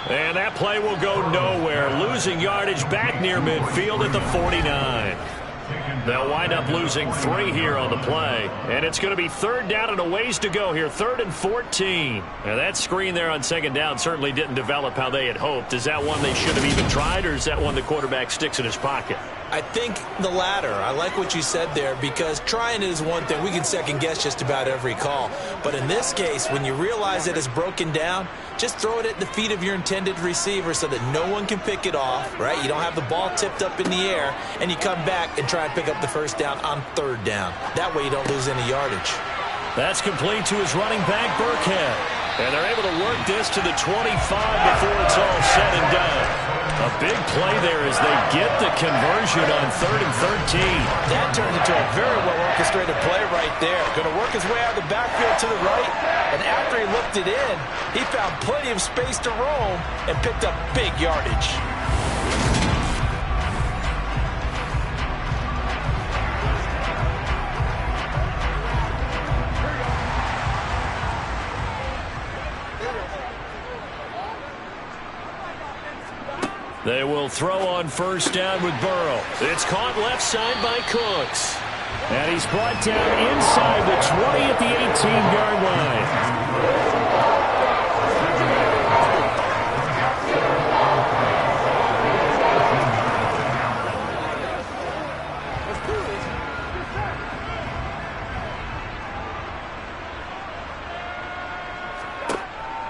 [SPEAKER 2] And that play will go nowhere. Losing yardage back near midfield at the 49. They'll wind up losing 3 here on the play. And it's going to be 3rd down and a ways to go here. 3rd and 14. Now that screen there on 2nd down certainly didn't develop how they had hoped. Is that one they should have even tried, or is that one the quarterback sticks in his pocket?
[SPEAKER 3] I think the latter. I like what you said there, because trying it is one thing. We can second guess just about every call. But in this case, when you realize that it's broken down, just throw it at the feet of your intended receiver so that no one can pick it off, right? You don't have the ball tipped up in the air, and you come back and try and pick up the first down on 3rd down. That way you don't lose any yardage.
[SPEAKER 2] That's complete to his running back, Burkhead. And they're able to work this to the 25 before it's all said and done. A big play there as they get the conversion on 3rd and 13.
[SPEAKER 3] That turned into a very well-orchestrated play right there. Going to work his way out of the backfield to the right, and after he looked it in, he found plenty of space to roam and picked up big yardage.
[SPEAKER 2] They will throw on 1st down with Burrow. It's caught left side by Cooks.
[SPEAKER 7] And he's brought down inside the 20 at the 18-yard line.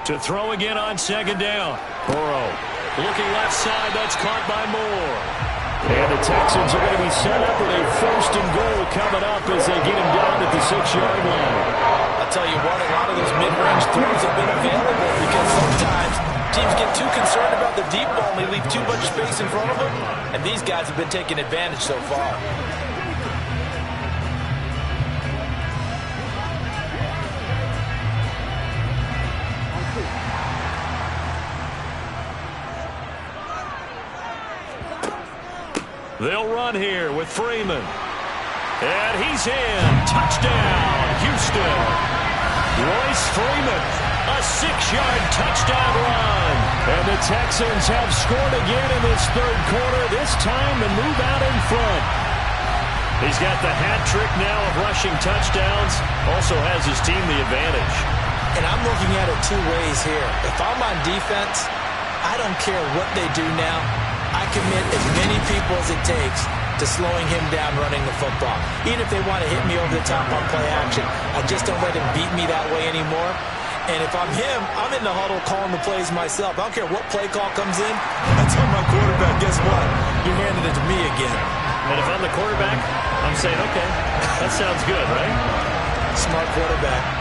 [SPEAKER 2] To throw again on 2nd down. Burrow looking left side. That's caught by Moore.
[SPEAKER 7] And the Texans are going to be set up with a 1st and goal coming up as they get him down at the 6-yard line.
[SPEAKER 3] I'll tell you what, a lot of those mid-range throws have been available because sometimes teams get too concerned about the deep ball and they leave too much space in front of them, and these guys have been taking advantage so far.
[SPEAKER 2] They'll run here with Freeman. And he's in. Touchdown, Houston. Royce Freeman, a 6-yard touchdown run.
[SPEAKER 7] And the Texans have scored again in this 3rd quarter, this time to move out in front.
[SPEAKER 2] He's got the hat trick now of rushing touchdowns. Also has his team the advantage.
[SPEAKER 3] And I'm looking at it 2 ways here. If I'm on defense, I don't care what they do now. I commit as many people as it takes to slowing him down running the football. Even if they want to hit me over the top on play action, I just don't let him beat me that way anymore. And if I'm him, I'm in the huddle calling the plays myself. I don't care what play call comes in. I tell my quarterback, guess what? You're handing it to me again.
[SPEAKER 7] And if I'm the quarterback, I'm saying, okay, that sounds good, right?
[SPEAKER 3] Smart quarterback.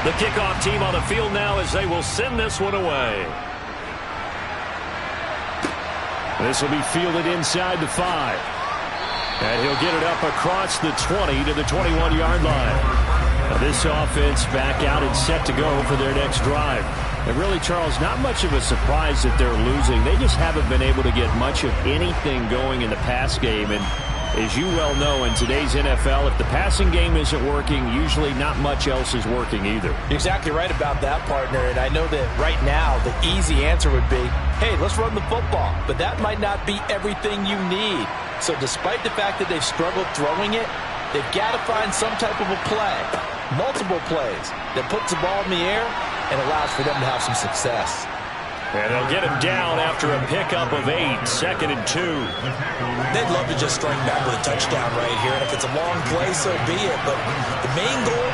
[SPEAKER 7] The kickoff team on the field now as they will send this one away. This will be fielded inside the 5. And he'll get it up across the 20 to the 21-yard line. Now this offense back out and set to go for their next drive. And really, Charles, not much of a surprise that they're losing. They just haven't been able to get much of anything going in the pass game. And as you well know, in today's NFL, if the passing game isn't working, usually not much else is working either.
[SPEAKER 3] You're exactly right about that, partner. And I know that right now the easy answer would be, hey, let's run the football. But that might not be everything you need. So despite the fact that they've struggled throwing it, they've got to find some type of a play, multiple plays, that puts the ball in the air and allows for them to have some success.
[SPEAKER 7] And they'll get him down after a pickup of 8, 2nd and 2.
[SPEAKER 3] They'd love to just strike back with a touchdown right here. And if it's a long play, so be it. But the main goal,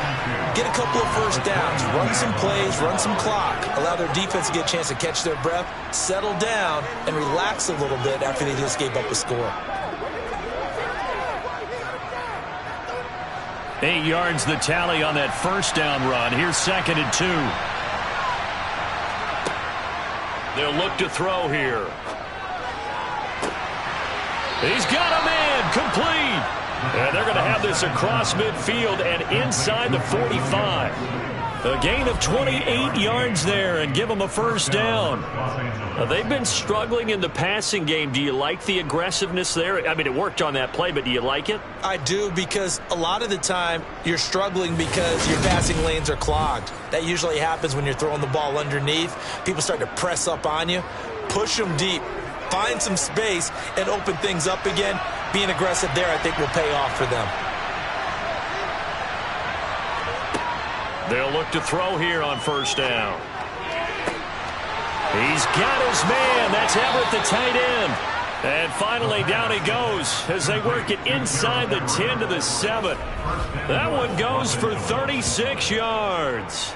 [SPEAKER 3] get a couple of first downs, run some plays, run some clock, allow their defense to get a chance to catch their breath, settle down, and relax a little bit after they just gave up a score.
[SPEAKER 7] 8 yards the tally on that first down run. Here's 2nd and 2. They'll look to throw here. He's got a man, complete. And they're going to have this across midfield and inside the 45. A gain of 28 yards there and give them a first down. They've been struggling in the passing game. Do you like the aggressiveness there? I mean, it worked on that play, but do you like it?
[SPEAKER 3] I do, because a lot of the time you're struggling because your passing lanes are clogged. That usually happens when you're throwing the ball underneath. People start to press up on you. Push them deep. Find some space and open things up again. Being aggressive there, I think, will pay off for them.
[SPEAKER 7] They'll look to throw here on first down. He's got his man. That's Everett, the tight end. And finally, down he goes as they work it inside the 10 to the 7. That one goes for 36 yards.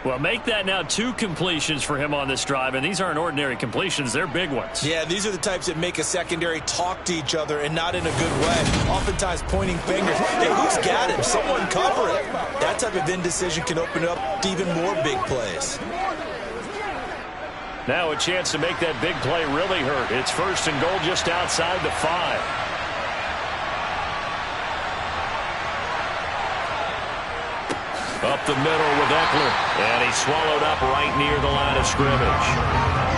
[SPEAKER 7] Well, make that now 2 completions for him on this drive, and these aren't ordinary completions. They're big ones.
[SPEAKER 3] Yeah, these are the types that make a secondary talk to each other and not in a good way. Oftentimes pointing fingers. Hey, who's got him? Someone cover it. That type of indecision can open up to even more big plays.
[SPEAKER 7] Now a chance to make that big play really hurt. It's 1st and goal just outside the 5. Up the middle with Eckler, and he's swallowed up right near the line of scrimmage.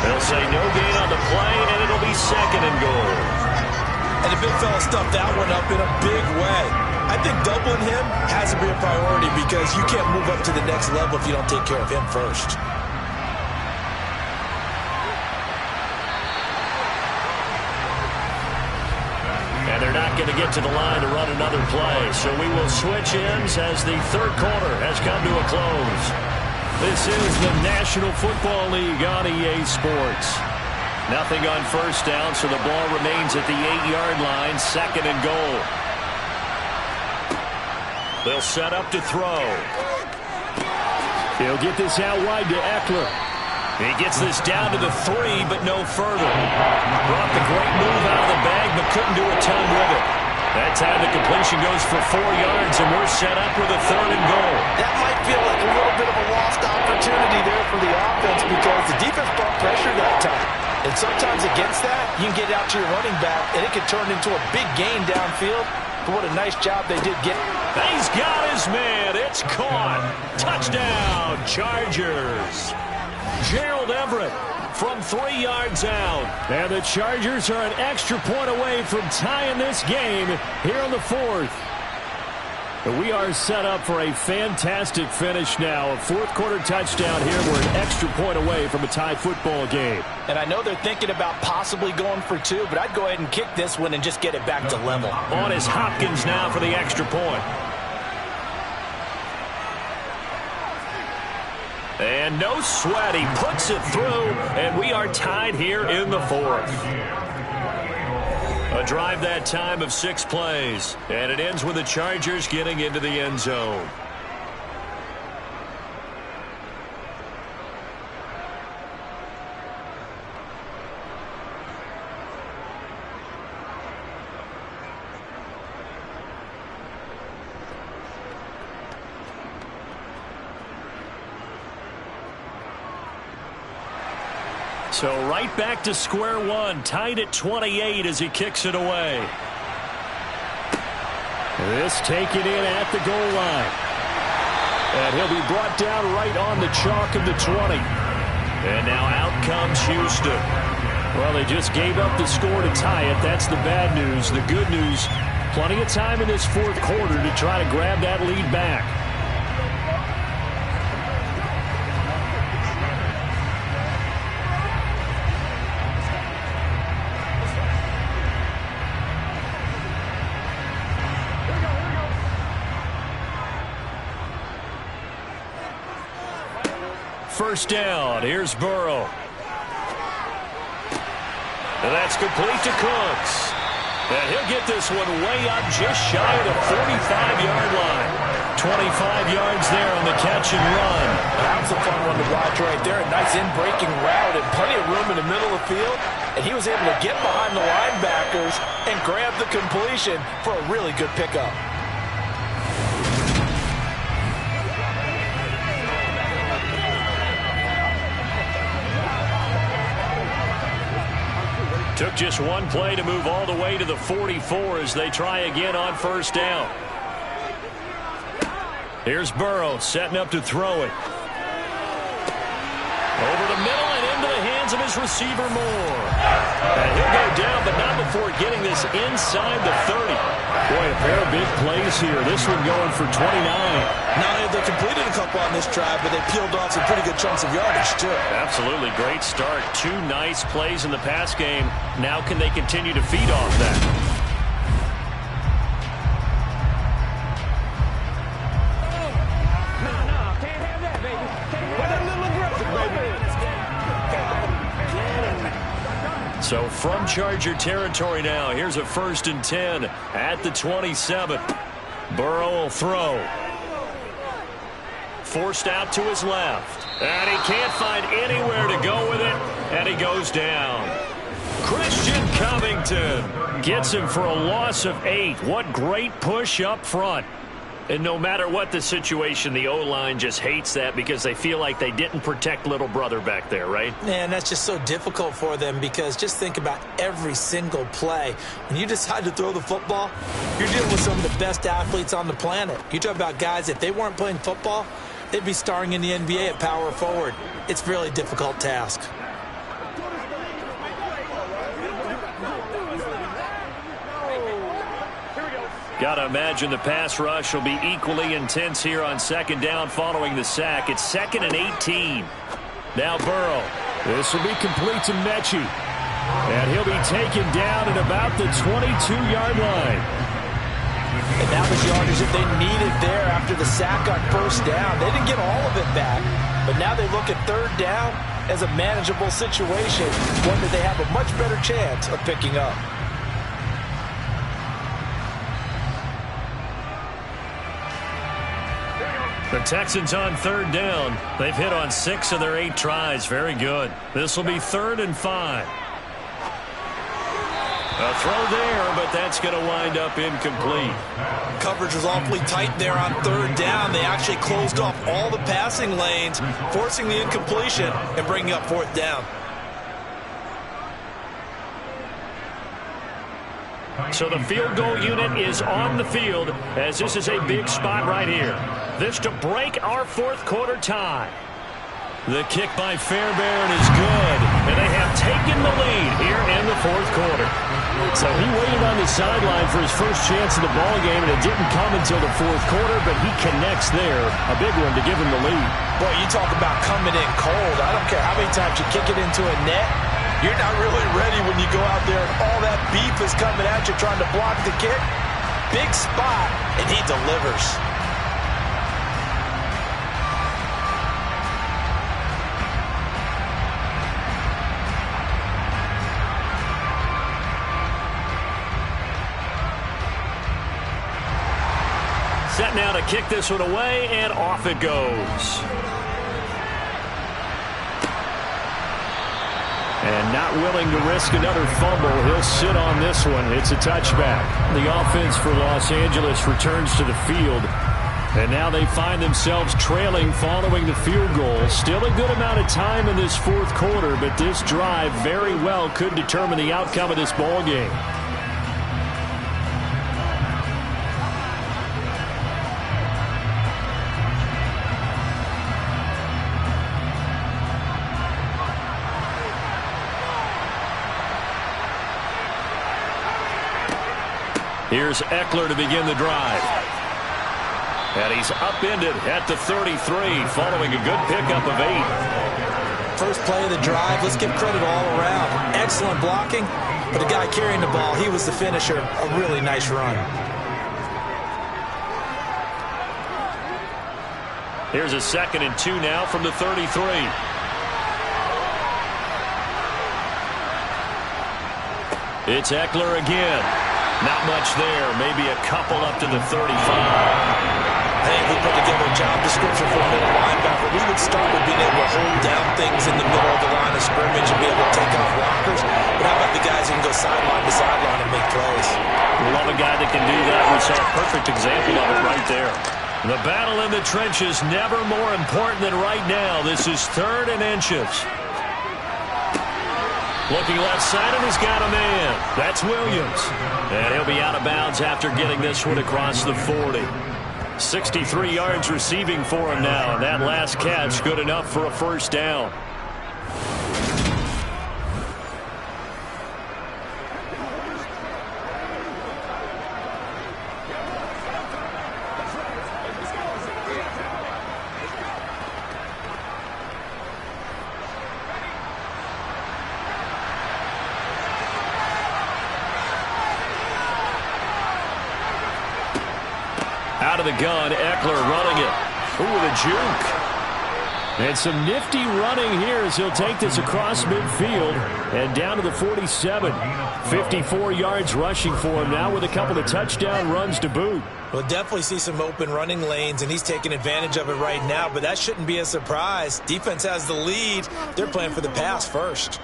[SPEAKER 7] They'll say no gain on the play, and it'll be 2nd and goal.
[SPEAKER 3] And the big fella stuffed that one up in a big way. I think doubling him has to be a priority because you can't move up to the next level if you don't take care of him first.
[SPEAKER 7] And they're not going to get to the line to run another play. So we will switch ends as the third quarter has come to a close. This is the National Football League on EA Sports. Nothing on first down, so the ball remains at the 8-yard line, 2nd and goal. They'll set up to throw. He'll get this out wide to Eckler. He gets this down to the 3, but no further. Brought the great move out of the bag, but couldn't do a ton with it. That time the completion goes for 4 yards, and we're set up with a 3rd and goal.
[SPEAKER 3] That might feel like a little bit of a lost opportunity there for the offense because the defense brought pressure that time. And sometimes against that, you can get out to your running back, and it can turn into a big gain downfield. But what a nice job they did get.
[SPEAKER 7] He's got his man. It's caught. Touchdown, Chargers. Gerald Everett from 3 yards out. And the Chargers are an extra point away from tying this game here in the 4th. We are set up for a fantastic finish now. A fourth-quarter touchdown here. We're an extra point away from a tie football game.
[SPEAKER 3] And I know they're thinking about possibly going for two, but I'd go ahead and kick this one and just get it back to level.
[SPEAKER 2] On is Hopkins now for the extra point. And no sweat. He puts it through, and we are tied here in the fourth. A drive that time of 6 plays, and it ends with the Chargers getting into the end zone. So right back to square one, tied at 28 as he kicks it away.
[SPEAKER 7] This taken in at the goal line. And he'll be brought down right on the chalk of the 20.
[SPEAKER 2] And now out comes Houston.
[SPEAKER 7] Well, they just gave up the score to tie it. That's the bad news. The good news, plenty of time in this fourth quarter to try to grab that lead back.
[SPEAKER 2] First down. Here's Burrow. And that's complete to Cooks. And he'll get this one way up just shy of the 45-yard line. 25 yards there on the catch and run.
[SPEAKER 3] That was a fun one to watch right there. A nice in-breaking route and plenty of room in the middle of the field. And he was able to get behind the linebackers and grab the completion for a really good pickup.
[SPEAKER 2] Took just one play to move all the way to the 44 as they try again on first down. Here's Burrow setting up to throw it. Over the middle and into the hands of his receiver Moore. And he'll go down, but not before getting this inside the 30.
[SPEAKER 7] Boy, a pair of big plays here. This one going for 29.
[SPEAKER 4] Not only have they completed a couple on this drive, but they peeled off some pretty good chunks of yardage, too.
[SPEAKER 2] Absolutely great start. 2 nice plays in the pass game. Now can they continue to feed off that? So from Charger territory now, here's a 1st and 10 at the 27. Burrow will throw. Forced out to his left. And he can't find anywhere to go with it. And he goes down. Christian Covington gets him for a loss of 8. What great push up front. And no matter what the situation, the O-line just hates that because they feel like they didn't protect little brother back there, right?
[SPEAKER 3] Man, that's just so difficult for them because just think about every single play. When you decide to throw the football, you're dealing with some of the best athletes on the planet. You talk about guys, if they weren't playing football, they'd be starring in the NBA at power forward. It's a really difficult task.
[SPEAKER 2] Got to imagine the pass rush will be equally intense here on 2nd down following the sack. It's 2nd and 18. Now Burrow.
[SPEAKER 7] This will be complete to Mechie. And he'll be taken down at about the 22-yard line.
[SPEAKER 3] And that was yardage that they needed there after the sack on 1st down. They didn't get all of it back, but now they look at 3rd down as a manageable situation, one that they have a much better chance of picking up.
[SPEAKER 2] The Texans on 3rd down. They've hit on 6 of their 8 tries. Very good. This will be 3rd and 5. A throw there, but that's going to wind up incomplete.
[SPEAKER 4] Coverage was awfully tight there on 3rd down. They actually closed off all the passing lanes, forcing the incompletion and bringing up 4th down.
[SPEAKER 2] So the field goal unit is on the field as this is a big spot right here. This to break our 4th quarter tie. The kick by Fairbairn is good, and they have taken the lead here in the 4th quarter.
[SPEAKER 7] So he waited on the sideline for his first chance in the ball game, and it didn't come until the fourth quarter, but he connects there. A big one to give him the lead.
[SPEAKER 3] Boy, you talk about coming in cold. I don't care how many times you kick it into a net. You're not really ready when you go out there and all that beef is coming at you trying to block the kick. Big spot, and he delivers.
[SPEAKER 7] Set now to kick this one away, and off it goes. And not willing to risk another fumble, he'll sit on this one. It's a touchback. The offense for Los Angeles returns to the field. And now they find themselves trailing following the field goal. Still a good amount of time in this fourth quarter, but this drive very well could determine the outcome of this ball game. Here's Eckler to begin the drive. And he's upended at the 33 following a good pickup of 8.
[SPEAKER 3] First play of the drive, let's give credit all around. Excellent blocking, but the guy carrying the ball, he was the finisher. A really nice run.
[SPEAKER 7] Here's a 2nd and 2 now from the 33. It's Eckler again. Not much there. Maybe a couple up to the 35.
[SPEAKER 3] I think we put together a job description for a middle linebacker. We would start with being able to hold down things in the middle of the line of scrimmage and be able to take off blockers. But how about the guys who can go sideline to sideline and make plays?
[SPEAKER 7] We love a guy that can do that. We saw a perfect example of it right there. The battle in the trenches never more important than right now. This is 3rd and inches. Looking left side, and he's got a man. That's Williams. And he'll be out of bounds after getting this one across the 40. 63 yards receiving for him now, and that last catch good enough for a first down. Out of the gun, Eckler running it. Ooh, with a juke. And some nifty running here as he'll take this across midfield and down to the 47. 54 yards rushing for him now with a couple of touchdown runs to boot.
[SPEAKER 3] We'll definitely see some open running lanes, and he's taking advantage of it right now, but that shouldn't be a surprise. Defense has the lead. They're playing for the pass first.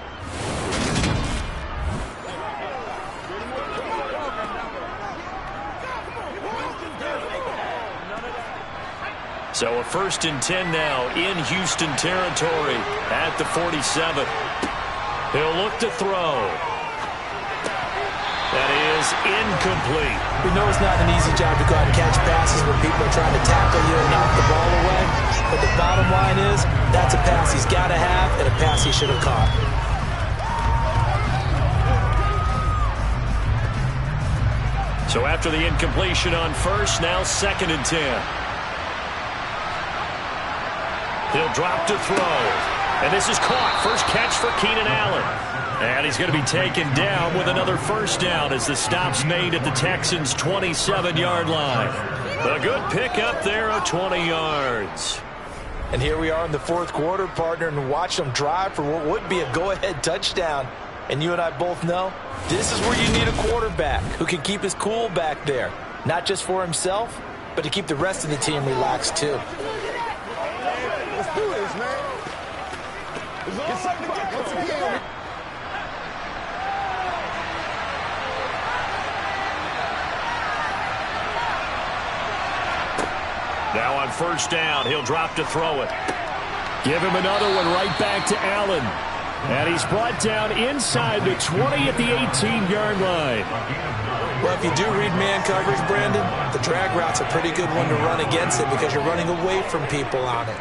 [SPEAKER 7] So a 1st and 10 now in Houston territory at the 47. He'll look to throw. That is incomplete.
[SPEAKER 3] We know it's not an easy job to go out and catch passes when people are trying to tackle you and knock the ball away. But the bottom line is, that's a pass he's got to have and a pass he should have caught.
[SPEAKER 7] So after the incompletion on first, now 2nd and 10. He'll drop to throw. And this is caught. First catch for Keenan Allen. And he's going to be taken down with another first down as the stop's made at the Texans' 27-yard line. A good pickup there of 20 yards.
[SPEAKER 3] And here we are in the fourth quarter, partner, and watch them drive for what would be a go-ahead touchdown. And you and I both know this is where you need a quarterback who can keep his cool back there. Not just for himself, but to keep the rest of the team relaxed too.
[SPEAKER 8] Let's do this, man. Get something to get once again.
[SPEAKER 7] Now on first down, he'll drop to throw it. Give him another one right back to Allen. And he's brought down inside the 20 at the 18-yard line.
[SPEAKER 3] Well, if you do read man coverage, Brandon, the drag route's a pretty good one to run against it because you're running away from people on it.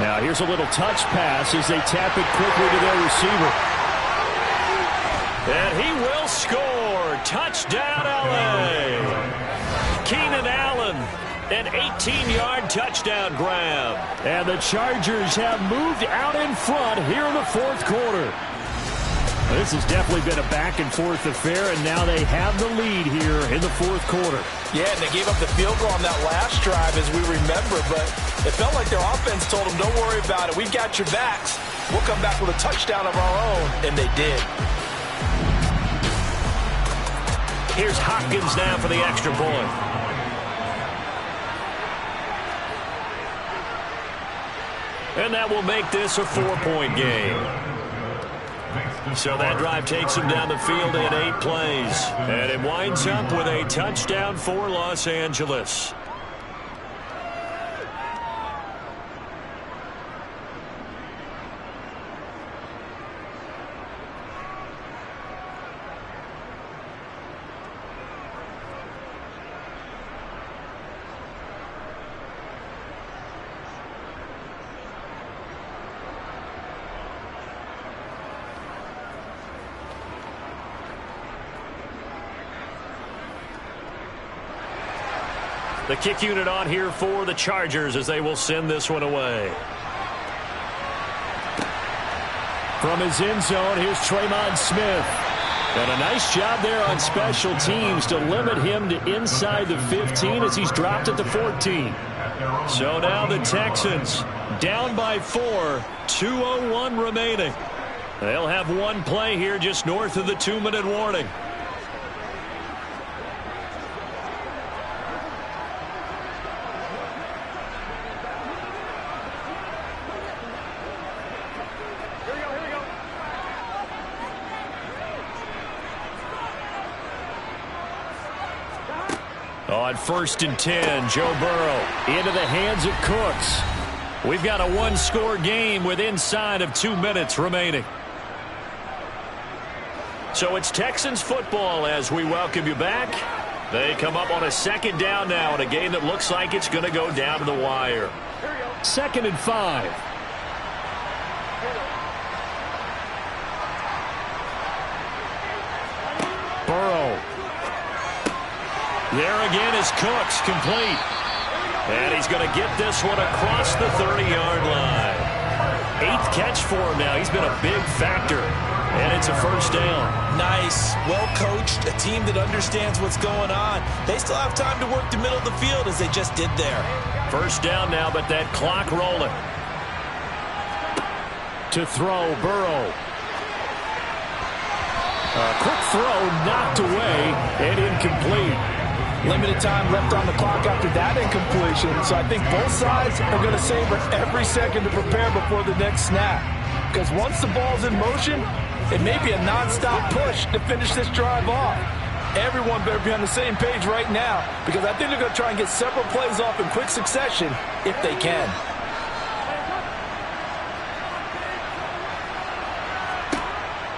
[SPEAKER 7] Now here's a little touch pass as they tap it quickly to their receiver.
[SPEAKER 2] And he will score. Touchdown, L.A. Keenan Allen, an 18-yard touchdown grab.
[SPEAKER 7] And the Chargers have moved out in front here in the fourth quarter. This has definitely been a back-and-forth affair, and now they have the lead here in the fourth quarter.
[SPEAKER 3] Yeah, and they gave up the field goal on that last drive, as we remember, but it felt like their offense told them, don't worry about it. We got your backs. We'll come back with a touchdown of our own, and they did.
[SPEAKER 2] Here's Hopkins now for the extra point. And that will make this a 4-point game. So that drive takes him down the field in 8 plays. And it winds up with a touchdown for Los Angeles. The kick unit on here for the Chargers as they will send this one away.
[SPEAKER 7] From his end zone, here's Tremon Smith. And a nice job there on special teams to limit him to inside the 15 as he's dropped at the 14.
[SPEAKER 2] So now the Texans down by 4, 2:01 remaining. They'll have one play here just north of the 2-minute warning. On 1st and 10, Joe Burrow into the hands of Cooks. We've got a one-score game with inside of 2 minutes remaining. So it's Texans football as we welcome you back. They come up on a 2nd down now in a game that looks like it's going to go down to the wire.
[SPEAKER 7] 2nd and 5. Burrow.
[SPEAKER 2] There again is Cooks, complete. And he's going to get this one across the 30-yard line. 8th catch for him now. He's been a big factor. And it's a 1st down.
[SPEAKER 3] Nice. Well coached. A team that understands what's going on. They still have time to work the middle of the field as they just did there.
[SPEAKER 2] 1st down now, but that clock rolling.
[SPEAKER 7] To throw, Burrow. A quick throw knocked away and incomplete.
[SPEAKER 3] Limited time left on the clock after that incompletion, so I think both sides are going to savor every second to prepare before the next snap. Because once the ball's in motion, it may be a non-stop push to finish this drive off. Everyone better be on the same page right now, because I think they're going to try and get several plays off in quick succession if they can.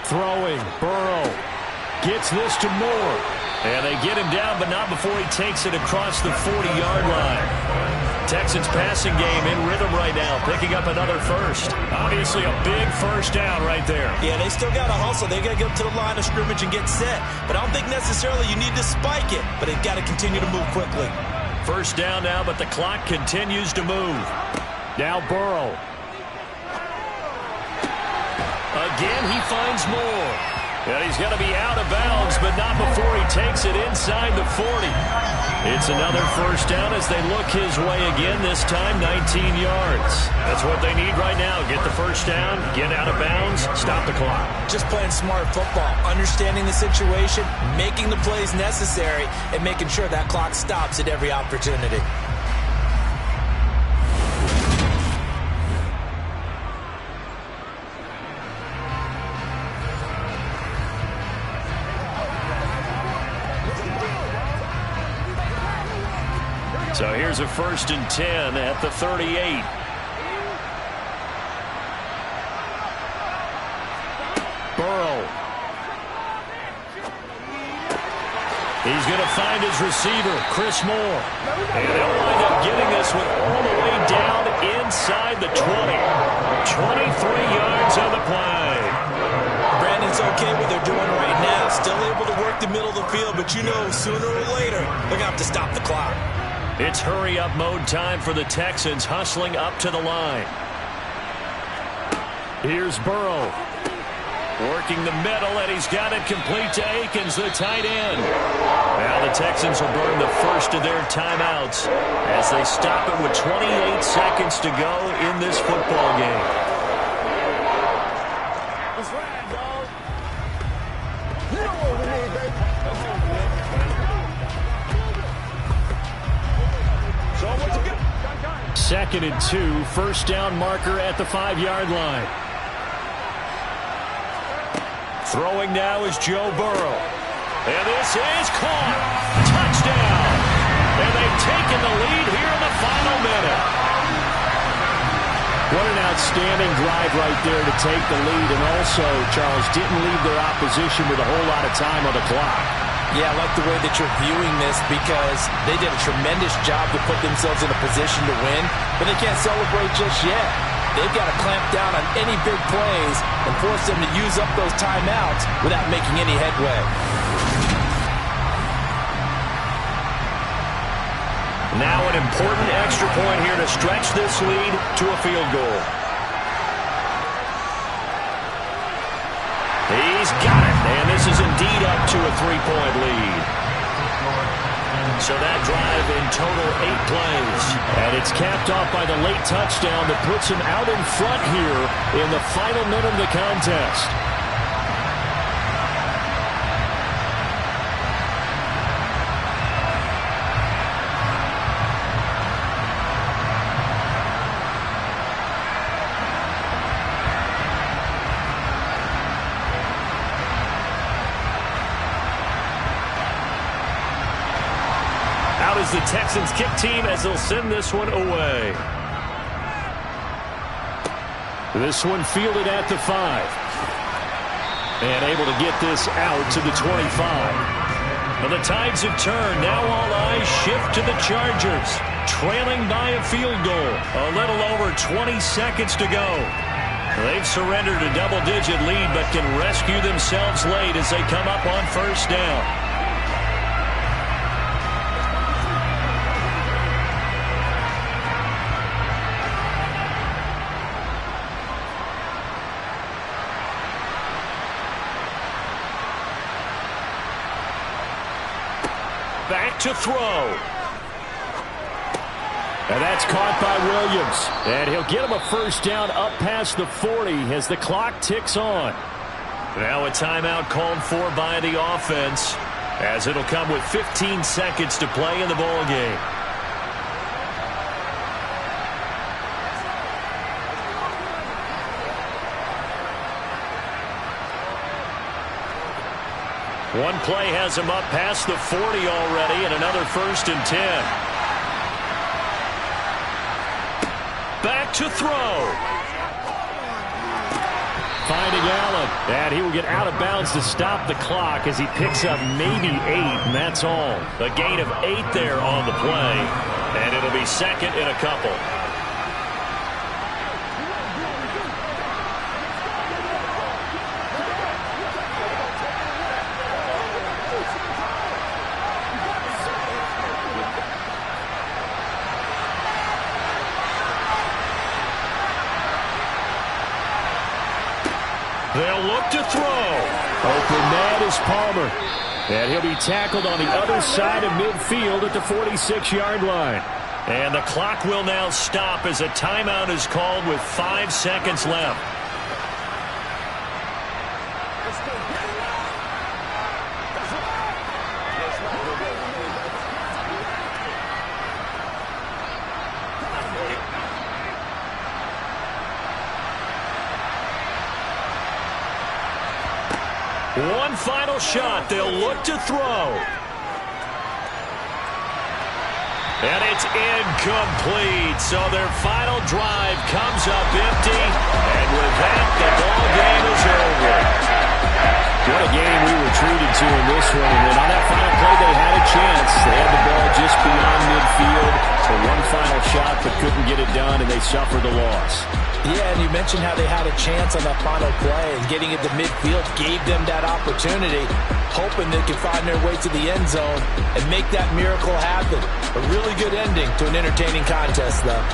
[SPEAKER 7] Throwing, Burrow gets this to Moore.
[SPEAKER 2] And they get him down, but not before he takes it across the 40-yard line. Texans passing game in rhythm right now, picking up another 1st. Obviously a big 1st down right there.
[SPEAKER 3] Yeah, they still got to hustle. They got to get up to the line of scrimmage and get set. But I don't think necessarily you need to spike it, but they've got to continue to move quickly.
[SPEAKER 2] 1st down now, but the clock continues to move.
[SPEAKER 7] Now Burrow.
[SPEAKER 2] Again, he finds Moore. And he's going to be out of bounds, but not before he takes it inside the 40. It's another 1st down as they look his way again, this time 19 yards. That's what they need right now. Get the 1st down, get out of bounds, stop the clock.
[SPEAKER 3] Just playing smart football, understanding the situation, making the plays necessary, and making sure that clock stops at every opportunity.
[SPEAKER 2] So here's a 1st and 10 at the 38.
[SPEAKER 7] Burrow. He's going to find his receiver, Chris Moore. And they'll wind up getting this one all the way down inside the 20. 23 yards on the play.
[SPEAKER 3] Brandon's okay with what they're doing right now. Still able to work the middle of the field, but you know sooner or later they're going to have to stop the clock.
[SPEAKER 7] It's hurry-up mode time for the Texans, hustling up to the line. Here's Burrow. Working the middle, and he's got it complete to Akins, the tight end. Now the Texans will burn the first of their timeouts as they stop it with 28 seconds to go in this football game.
[SPEAKER 8] That's right, dog. You know what we need, baby. Show them what you get.
[SPEAKER 7] 2nd and 2, first down marker at the 5-yard line. Throwing now is Joe Burrow. And this is caught. Touchdown. And they've taken the lead here in the final minute. What an outstanding drive right there to take the lead. And also, Charles, didn't leave their opposition with a whole lot of time on the clock.
[SPEAKER 3] Yeah, I like the way that you're viewing this because they did a tremendous job to put themselves in a position to win, but they can't celebrate just yet. They've got to clamp down on any big plays and force them to use up those timeouts without making any headway.
[SPEAKER 7] Now an important extra point here to stretch this lead to a field goal. He's got it, and this is indeed up to a 3-point lead. So that drive in total 8 plays. And it's capped off by the late touchdown that puts him out in front here in the final minute of the contest. Is the Texans kick team as they'll send this one away. This one fielded at the 5. And able to get this out to the 25. Well, the tides have turned. Now all eyes shift to the Chargers. Trailing by a field goal. A little over 20 seconds to go. They've surrendered a double-digit lead but can rescue themselves late as they come up on first down. Back to throw. And that's caught by Williams. And he'll get him a first down up past the 40 as the clock ticks on. Now a timeout called for by the offense as it'll come with 15 seconds to play in the ball game. One play has him up past the 40 already, and another 1st and 10. Back to throw. Finding Allen, and he will get out of bounds to stop the clock as he picks up maybe 8, and that's all. A gain of 8 there on the play, and it'll be 2nd and a couple. They'll look to throw. Open man is Palmer. And he'll be tackled on the other side of midfield at the 46-yard line. And the clock will now stop as a timeout is called with 5 seconds left. One final shot. They'll look to throw. And it's incomplete. So their final drive comes up empty. And with that, the ball game is over. What a game we were treated to in this one. And on that final play they had They had the ball just beyond midfield for one final shot, but couldn't get it done, and they suffered the loss.
[SPEAKER 3] Yeah, and you mentioned how they had a chance on that final play, and getting it to midfield gave them that opportunity, hoping they could find their way to the end zone and make that miracle happen. A really good ending to an entertaining contest, though.